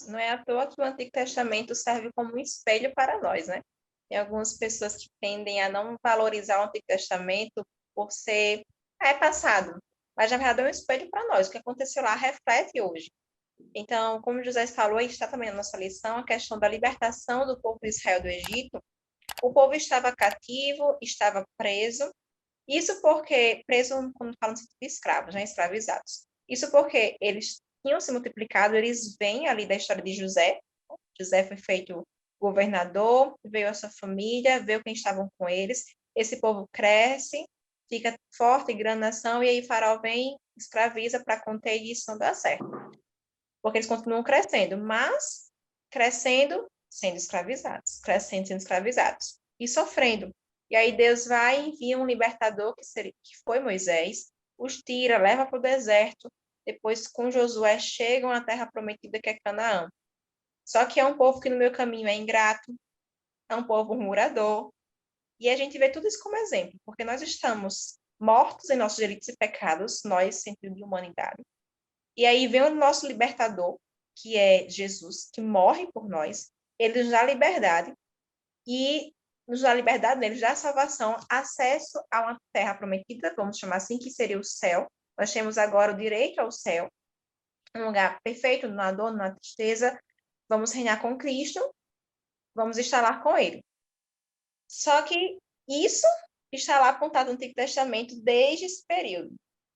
Não é à toa que o Antigo Testamento serve como um espelho para nós, né? Tem algumas pessoas que tendem a não valorizar o Antigo Testamento por ser passado. Mas, na verdade, é um espelho para nós. O que aconteceu lá reflete hoje. Então, como José falou, aí está também na nossa lição, a questão da libertação do povo de Israel do Egito. O povo estava cativo, estava preso. Isso porque, preso, quando falamos de escravos, né, escravizados. Isso porque eles tinham se multiplicado, eles vêm ali da história de José. José foi feito governador, veio a sua família, veio quem estavam com eles. Esse povo cresce, fica forte, grande nação, e aí Faraó vem, escraviza para conter e isso não dá certo. Porque eles continuam crescendo, mas crescendo, sendo escravizados, crescendo, sendo escravizados, e sofrendo. E aí Deus vai e envia um libertador, que foi Moisés, os tira, leva para o deserto, depois com Josué chegam à terra prometida que é Canaã. Só que é um povo que no meu caminho é ingrato, é um povo murmurador, e a gente vê tudo isso como exemplo, porque nós estamos mortos em nossos delitos e pecados, nós, sentido de humanidade. E aí vem o nosso libertador, que é Jesus, que morre por nós, ele nos dá liberdade, e nos dá liberdade, ele nos dá salvação, acesso a uma terra prometida, vamos chamar assim, que seria o céu. Nós temos agora o direito ao céu, um lugar perfeito, na dor, na tristeza. Vamos reinar com Cristo, vamos estar lá com ele. Só que isso está lá apontado no Antigo Testamento desde esse período.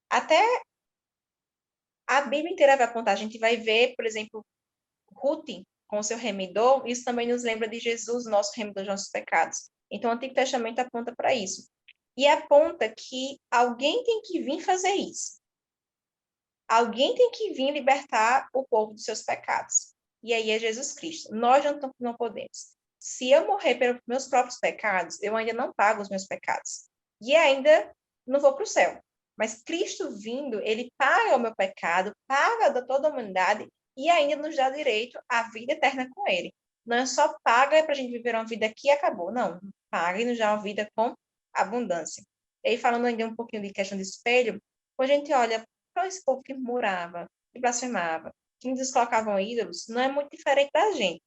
Até a Bíblia inteira vai apontar. A gente vai ver, por exemplo, Ruth com o seu remidor, isso também nos lembra de Jesus, nosso remidor dos nossos pecados. Então, o Antigo Testamento aponta para isso. E aponta que alguém tem que vir fazer isso. Alguém tem que vir libertar o povo dos seus pecados. E aí é Jesus Cristo. Nós não podemos. Se eu morrer pelos meus próprios pecados, eu ainda não pago os meus pecados. E ainda não vou para o céu. Mas Cristo vindo, ele paga o meu pecado, paga da toda a humanidade e ainda nos dá direito à vida eterna com ele. Não é só paga para a gente viver uma vida aqui e acabou. Não, paga e nos dá uma vida com abundância. E aí, falando ainda um pouquinho de questão de espelho, quando a gente olha para esse povo que murmurava, que blasfemava, que nos colocavam ídolos, não é muito diferente da gente.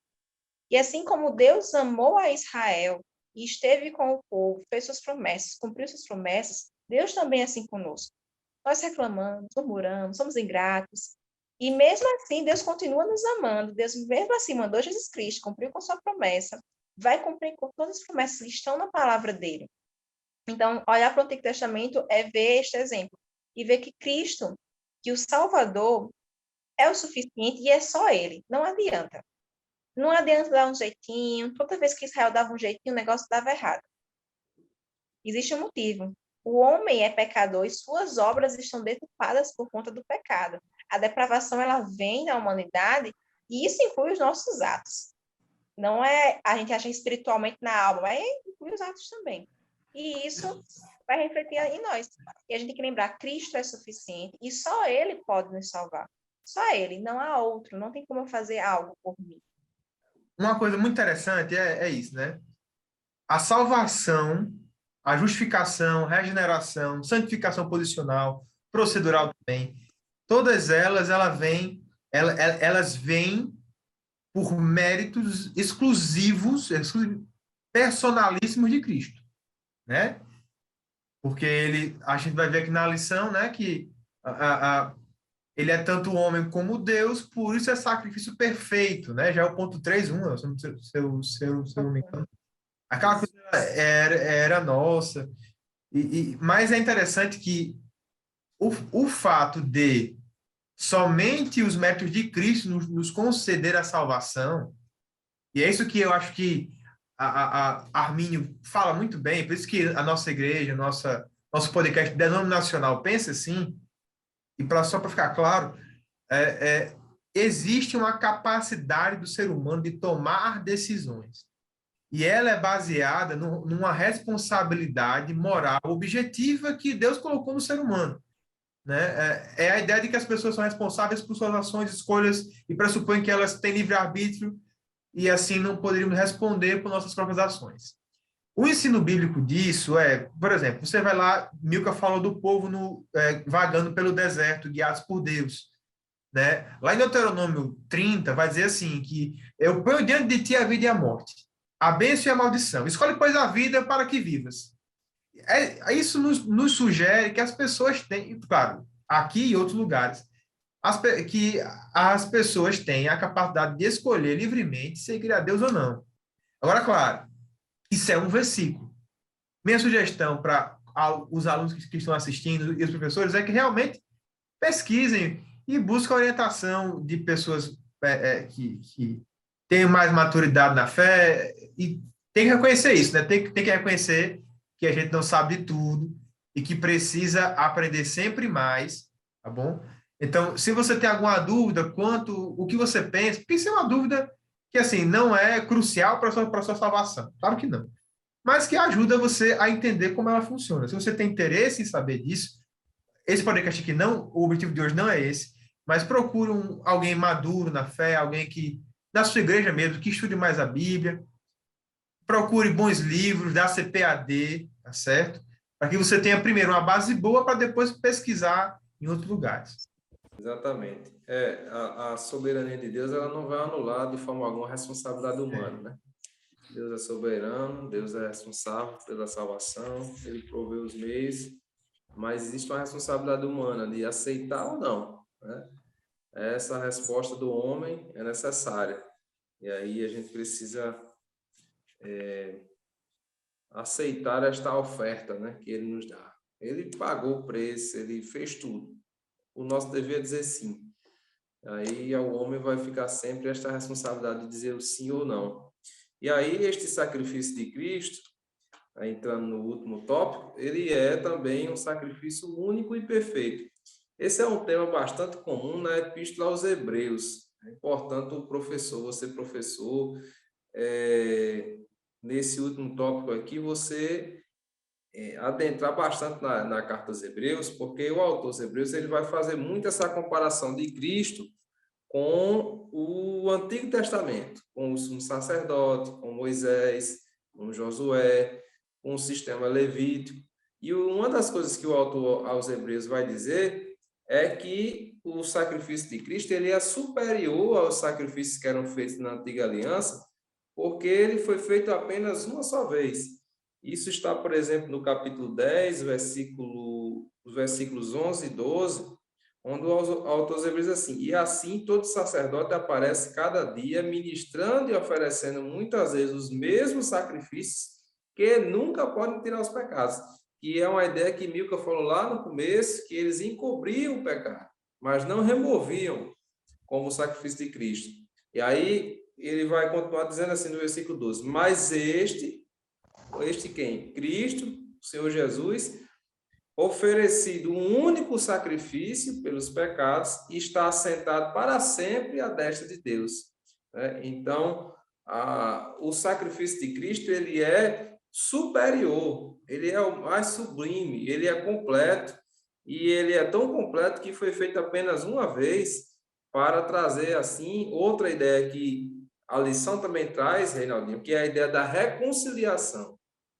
E assim como Deus amou a Israel e esteve com o povo, fez suas promessas, cumpriu suas promessas, Deus também é assim conosco. Nós reclamamos, murmuramos, somos ingratos. E mesmo assim, Deus continua nos amando. Deus mesmo assim mandou Jesus Cristo, cumpriu com sua promessa, vai cumprir com todas as promessas que estão na palavra dele. Então, olhar para o Antigo Testamento é ver este exemplo. E ver que Cristo, que o Salvador, é o suficiente e é só ele. Não adianta. Não adianta dar um jeitinho. Toda vez que Israel dava um jeitinho, o negócio dava errado. Existe um motivo. O homem é pecador e suas obras estão deturpadas por conta do pecado. A depravação, ela vem da humanidade e isso inclui os nossos atos. Não é a gente acha espiritualmente na alma, mas inclui os atos também. E isso vai refletir em nós. E a gente tem que lembrar, Cristo é suficiente e só Ele pode nos salvar. Só Ele, não há outro. Não tem como eu fazer algo por mim. Uma coisa muito interessante é isso, né? A salvação, a justificação, regeneração, santificação posicional, procedural também, todas elas vêm por méritos exclusivos, personalíssimos de Cristo, né? Porque a gente vai ver aqui na lição, né, que ele é tanto homem como Deus, por isso é sacrifício perfeito, né? Já é o ponto 3.1, se eu não me engano. Aquela coisa era nossa. Mas é interessante que o fato de somente os méritos de Cristo nos conceder a salvação, e é isso que eu acho que a Armínio fala muito bem, por isso que a nossa igreja, nosso podcast denominacional pensa assim, e só para ficar claro, existe uma capacidade do ser humano de tomar decisões. E ela é baseada numa responsabilidade moral objetiva que Deus colocou no ser humano. Né? É a ideia de que as pessoas são responsáveis por suas ações, escolhas, e pressupõe que elas têm livre-arbítrio e assim não poderíamos responder por nossas próprias ações. O ensino bíblico disso por exemplo, você vai lá, Milka falou do povo vagando pelo deserto, guiados por Deus. Né? Lá em Deuteronômio 30, vai dizer assim, que eu ponho diante de ti a vida e a morte. a bênção e a maldição. Escolhe, pois, a vida para que vivas. Isso nos sugere que as pessoas têm, claro, aqui e outros lugares, que as pessoas têm a capacidade de escolher livremente seguir a Deus ou não. Agora, claro, isso é um versículo. Minha sugestão para os alunos que estão assistindo e os professores é que realmente pesquisem e busquem orientação de pessoas que têm mais maturidade na fé, e tem que reconhecer isso, né? Tem que reconhecer que a gente não sabe de tudo e que precisa aprender sempre mais, tá bom? Então, se você tem alguma dúvida quanto o que você pensa, porque isso é uma dúvida que, assim, não é crucial para a sua salvação. Claro que não. Mas que ajuda você a entender como ela funciona. Se você tem interesse em saber disso, esse podcast aqui não, o objetivo de hoje não é esse, mas procure alguém maduro na fé, alguém que, da sua igreja mesmo, que estude mais a Bíblia, procure bons livros da CPAD, tá certo? Para que você tenha primeiro uma base boa para depois pesquisar em outros lugares. Exatamente. A soberania de Deus, ela não vai anular de forma alguma a responsabilidade humana, né? Deus é soberano, Deus é responsável pela salvação, ele provê os meios, mas existe uma responsabilidade humana de aceitar ou não, né? Essa resposta do homem é necessária. E aí a gente precisa aceitar esta oferta, né, que ele nos dá. Ele pagou o preço, ele fez tudo. O nosso dever é dizer sim. Aí o homem vai ficar sempre esta responsabilidade de dizer o sim ou não. E aí este sacrifício de Cristo, entrando no último tópico, ele é também um sacrifício único e perfeito. Esse é um tema bastante comum na Epístola aos Hebreus. Portanto, você professor, nesse último tópico aqui, você adentrar bastante na carta aos Hebreus, porque o autor dos Hebreus ele vai fazer muito essa comparação de Cristo com o Antigo Testamento, com o sumo sacerdote, com Moisés, com Josué, com o sistema levítico. E uma das coisas que o autor aos Hebreus vai dizer é que o sacrifício de Cristo ele é superior aos sacrifícios que eram feitos na Antiga Aliança, porque ele foi feito apenas uma só vez. Isso está, por exemplo, no capítulo 10, os versículos 11 e 12, onde o autor diz assim: e assim todo sacerdote aparece cada dia, ministrando e oferecendo muitas vezes os mesmos sacrifícios que nunca podem tirar os pecados. Que é uma ideia que Milka falou lá no começo, que eles encobriam o pecado, mas não removiam, como o sacrifício de Cristo. E aí ele vai continuar dizendo assim no versículo 12: mas este quem? Cristo, o Senhor Jesus, oferecido um único sacrifício pelos pecados, e está assentado para sempre à destra de Deus. Então, o sacrifício de Cristo ele é superior, ele é o mais sublime, ele é completo, e ele é tão completo que foi feito apenas uma vez para trazer, assim, outra ideia que a lição também traz, Reinaldinho, que é a ideia da reconciliação.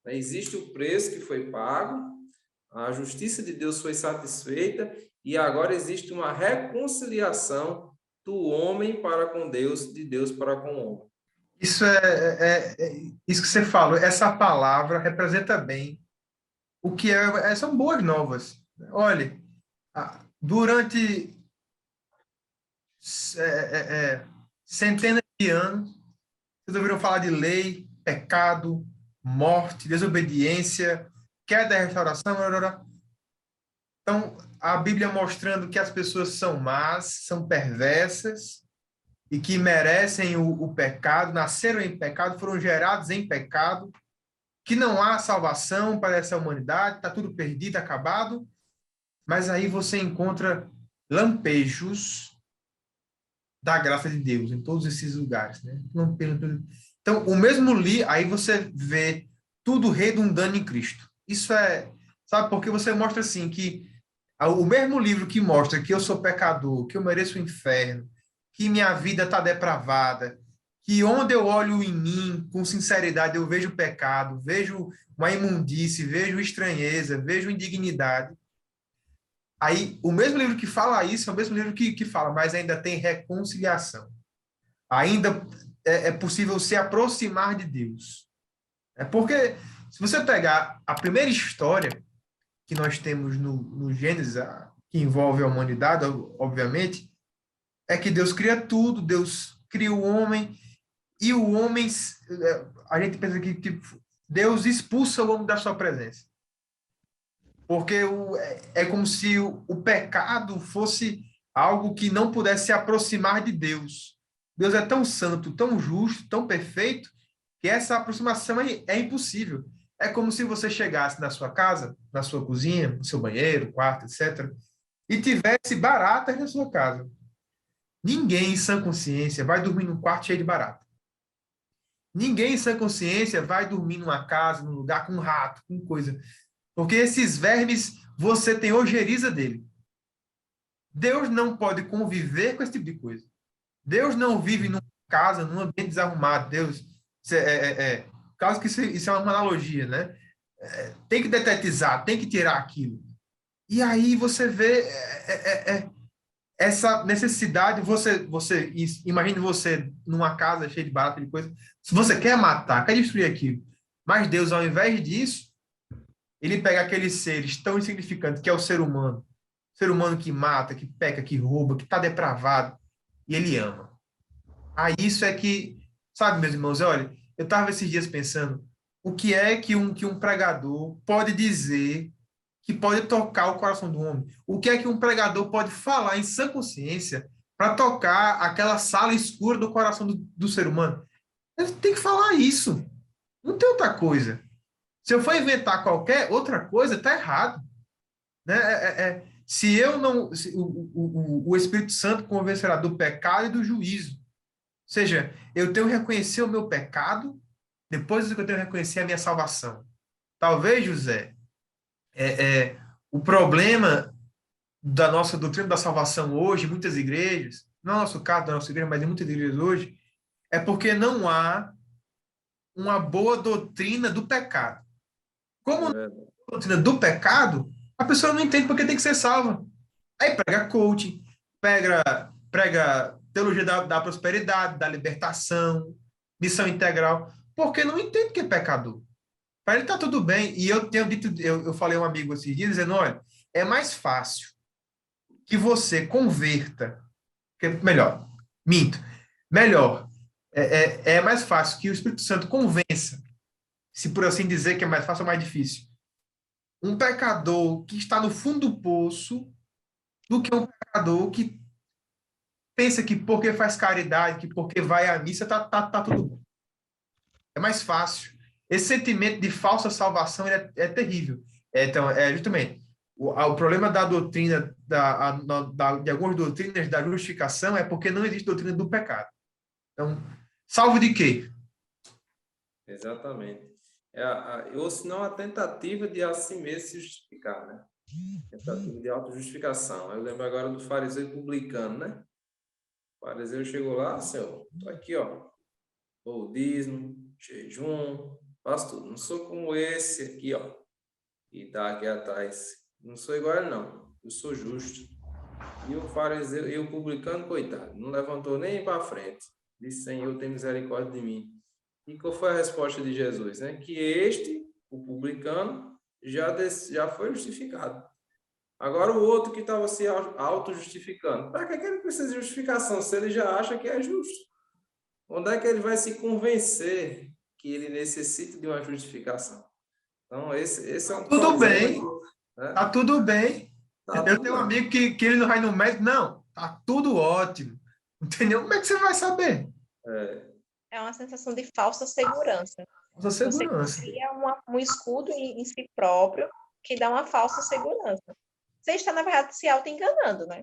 Existe o preço que foi pago, a justiça de Deus foi satisfeita e agora existe uma reconciliação do homem para com Deus, de Deus para com o homem. Isso isso que você falou, essa palavra representa bem o que são boas novas. Olha, durante centenas de anos, vocês ouviram falar de lei, pecado, morte, desobediência, queda e restauração. Então, a Bíblia mostrando que as pessoas são más, são perversas e que merecem o pecado, nasceram em pecado, foram gerados em pecado, que não há salvação para essa humanidade, está tudo perdido, acabado. Mas aí você encontra lampejos da graça de Deus em todos esses lugares, né? Então, o mesmo aí você vê tudo redundando em Cristo. Isso sabe, porque você mostra assim que o mesmo livro que mostra que eu sou pecador, que eu mereço o inferno, que minha vida está depravada, que onde eu olho em mim com sinceridade eu vejo pecado, vejo uma imundície, vejo estranheza, vejo indignidade. Aí, o mesmo livro que fala isso é o mesmo livro que fala, mas ainda tem reconciliação. Ainda é possível se aproximar de Deus. É porque, se você pegar a primeira história que nós temos no Gênesis, que envolve a humanidade, obviamente, é que Deus cria tudo, Deus cria o homem, e o homem, a gente pensa que Deus expulsa o homem da sua presença. Porque é como se o pecado fosse algo que não pudesse se aproximar de Deus. Deus é tão santo, tão justo, tão perfeito, que essa aproximação é impossível. É como se você chegasse na sua casa, na sua cozinha, no seu banheiro, quarto, etc., e tivesse baratas na sua casa. Ninguém em sã consciência vai dormir num quarto cheio de barata. Ninguém em sã consciência vai dormir numa casa, num lugar com rato, com coisa. Porque esses vermes, você tem ojeriza dele. Deus não pode conviver com esse tipo de coisa. Deus não vive numa casa, num ambiente desarrumado. Deus, caso que isso é uma analogia, né? Tem que detetizar, tem que tirar aquilo. E aí você vê essa necessidade, você imagine você numa casa cheia de barata de coisa, se você quer matar, quer destruir aquilo, mas Deus, ao invés disso, ele pega aqueles seres tão insignificantes que é o ser humano que mata, que peca, que rouba, que está depravado, e ele ama. Aí isso é que, sabe, meus irmãos, olha, eu estava esses dias pensando, o que é que um pregador pode dizer que pode tocar o coração do homem? O que é que um pregador pode falar em sã consciência para tocar aquela sala escura do coração do ser humano? Ele tem que falar isso. Não tem outra coisa. Se eu for inventar qualquer outra coisa, está errado. Né? Se eu não... Se o Espírito Santo convencerá do pecado e do juízo. Ou seja, eu tenho que reconhecer o meu pecado, depois que eu tenho que reconhecer a minha salvação. Talvez, José, o problema da nossa doutrina da salvação hoje, muitas igrejas, não é o nosso caso da nossa igreja, mas em muitas igrejas hoje, é porque não há uma boa doutrina do pecado. Como não há doutrina do pecado, a pessoa não entende porque tem que ser salva. Aí prega coaching, prega teologia da prosperidade, da libertação, missão integral, porque não entende que é pecador. Para ele está tudo bem. E eu tenho dito, eu falei a um amigo esses dias, dizendo, olha, é mais fácil que você converta, melhor, minto, melhor, é mais fácil que o Espírito Santo convença, se por assim dizer que é mais fácil ou mais difícil, um pecador que está no fundo do poço do que um pecador que pensa que porque faz caridade, que porque vai à missa, tá tudo bom. É mais fácil. Esse sentimento de falsa salvação é terrível. Então, justamente, o problema da doutrina, de algumas doutrinas da justificação é porque não existe doutrina do pecado. Então, salvo de quê? Exatamente. Ou senão a tentativa de a si mesmo se justificar, né? Tentativa de autojustificação. Eu lembro agora do fariseu publicano, né? O fariseu chegou lá, Senhor, tô aqui, ó, o dízimo, jejum, faço tudo. Não sou como esse aqui, ó, e tá aqui atrás. Não sou igual a ele, não. Eu sou justo. E o fariseu, e o publicano, coitado, não levantou nem para frente. Disse, Senhor, tem misericórdia de mim. E qual foi a resposta de Jesus? Né? Que este, o publicano, já foi justificado. Agora o outro que estava se auto-justificando. Para que ele precisa de justificação se ele já acha que é justo? Onde é que ele vai se convencer que ele necessita de uma justificação? Então, esse é um Tudo problema. bem, Né? tá tudo bem. Tá Eu tenho um amigo que ele não vai no médico, não, tá tudo ótimo. Entendeu? Como é que você vai saber? É uma sensação de falsa segurança. Falsa segurança. Você cria um escudo em si próprio que dá uma falsa segurança. Você está, na verdade, se auto-enganando, né?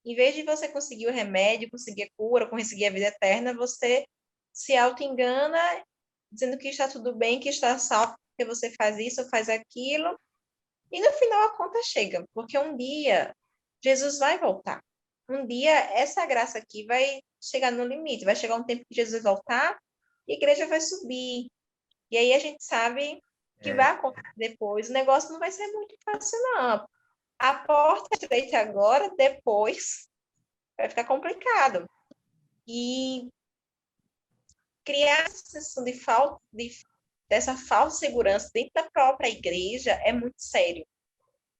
Em vez de você conseguir o remédio, conseguir a cura, conseguir a vida eterna, você se auto-engana dizendo que está tudo bem, que está salvo, porque você faz isso ou faz aquilo. E no final a conta chega, porque um dia Jesus vai voltar. Um dia essa graça aqui vai chegar no limite, vai chegar um tempo que Jesus vai voltar e a igreja vai subir. E aí a gente sabe que vai acontecer depois. O negócio não vai ser muito fácil, não. A porta estreita agora, depois vai ficar complicado. E criar essa sensação dessa falsa segurança dentro da própria igreja é muito sério,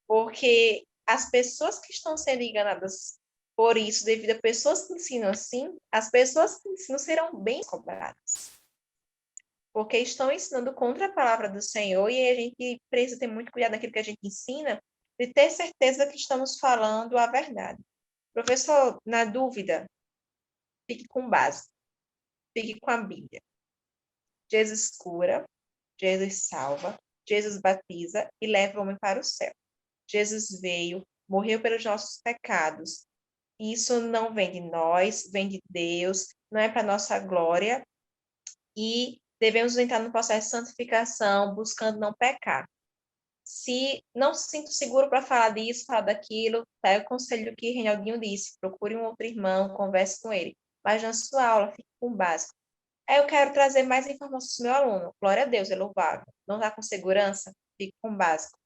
porque as pessoas que estão sendo enganadas por isso, devido a pessoas que ensinam assim, as pessoas que ensinam serão bem cobradas, porque estão ensinando contra a palavra do Senhor, e a gente precisa ter muito cuidado naquilo que a gente ensina, de ter certeza que estamos falando a verdade. Professor, na dúvida, fique com base, fique com a Bíblia. Jesus cura, Jesus salva, Jesus batiza e leva o homem para o céu. Jesus veio, morreu pelos nossos pecados. Isso não vem de nós, vem de Deus, não é para nossa glória, e devemos entrar no processo de santificação, buscando não pecar. Se não se sinto seguro para falar disso, falar daquilo, tá? O conselho que Reinaldinho disse, procure um outro irmão, converse com ele. Mas na sua aula, fique com o básico. Aí eu quero trazer mais informações do meu aluno. Glória a Deus, é louvável. Não está com segurança? Fique com o básico.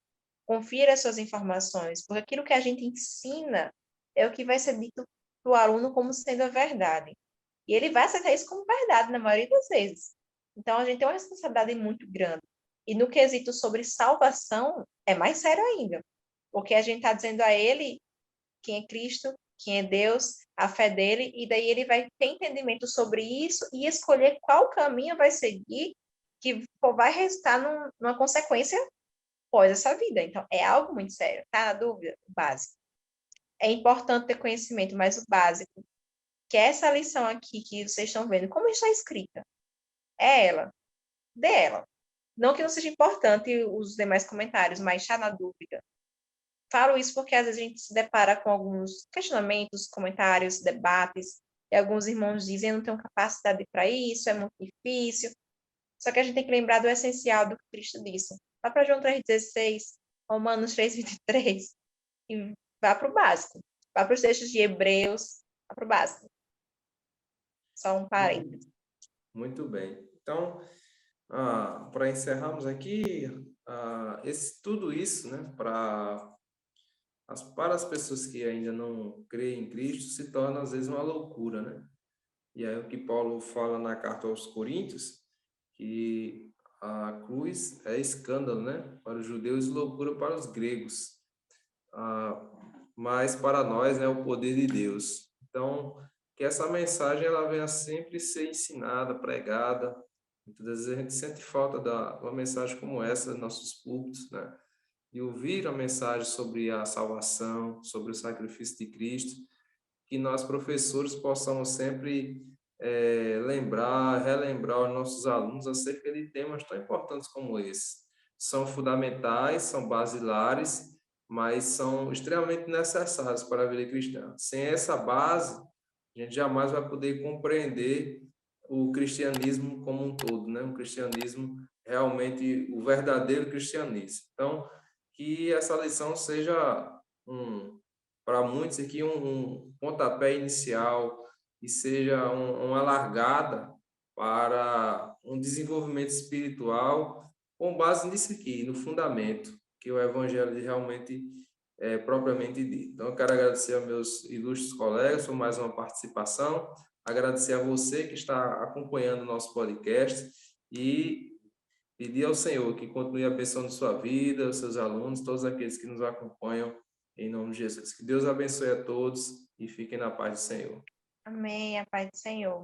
Confira as suas informações, porque aquilo que a gente ensina é o que vai ser dito para o aluno como sendo a verdade. E ele vai aceitar isso como verdade, na maioria das vezes. Então, a gente tem uma responsabilidade muito grande. E no quesito sobre salvação, é mais sério ainda. Porque a gente está dizendo a ele quem é Cristo, quem é Deus, a fé dele, e daí ele vai ter entendimento sobre isso e escolher qual caminho vai seguir que vai resultar numa consequência após essa vida. Então, é algo muito sério, tá? Na dúvida? O básico. É importante ter conhecimento, mas o básico, que é essa lição aqui que vocês estão vendo, como está escrita, é ela, dela. Não que não seja importante os demais comentários, mas está na dúvida. Falo isso porque às vezes a gente se depara com alguns questionamentos, comentários, debates, e alguns irmãos dizem, eu não tenho capacidade para isso, é muito difícil. Só que a gente tem que lembrar do essencial do que Cristo disse. Vá para João 3,16, Romanos 3,23, e vá para o básico. Vá para os textos de Hebreus, vá para o básico. Só um parênteses. Muito bem. Então, para encerrarmos aqui, tudo isso, né, para as pessoas que ainda não creem em Cristo, se torna às vezes uma loucura, né? E aí o que Paulo fala na carta aos Coríntios, que a cruz é escândalo, né? Para os judeus e loucura para os gregos. Mas para nós é o poder de Deus. Então, que essa mensagem ela venha sempre ser ensinada, pregada. Muitas vezes a gente sente falta de uma mensagem como essa nos nossos púlpitos, né? E ouvir a mensagem sobre a salvação, sobre o sacrifício de Cristo, que nós, professores, possamos sempre relembrar os nossos alunos acerca de temas tão importantes como esse. São fundamentais, são basilares, mas são extremamente necessários para a vida cristã. Sem essa base, a gente jamais vai poder compreender o cristianismo como um todo, né? Um cristianismo realmente, o verdadeiro cristianismo. Então, que essa lição seja para muitos aqui um pontapé inicial e seja uma largada para um desenvolvimento espiritual com base nisso aqui, no fundamento que o Evangelho realmente é propriamente dito. Então, eu quero agradecer aos meus ilustres colegas por mais uma participação, agradecer a você que está acompanhando o nosso podcast e pedir ao Senhor que continue abençoando sua vida, os seus alunos, todos aqueles que nos acompanham, em nome de Jesus. Que Deus abençoe a todos e fiquem na paz do Senhor. Amém, a paz do Senhor.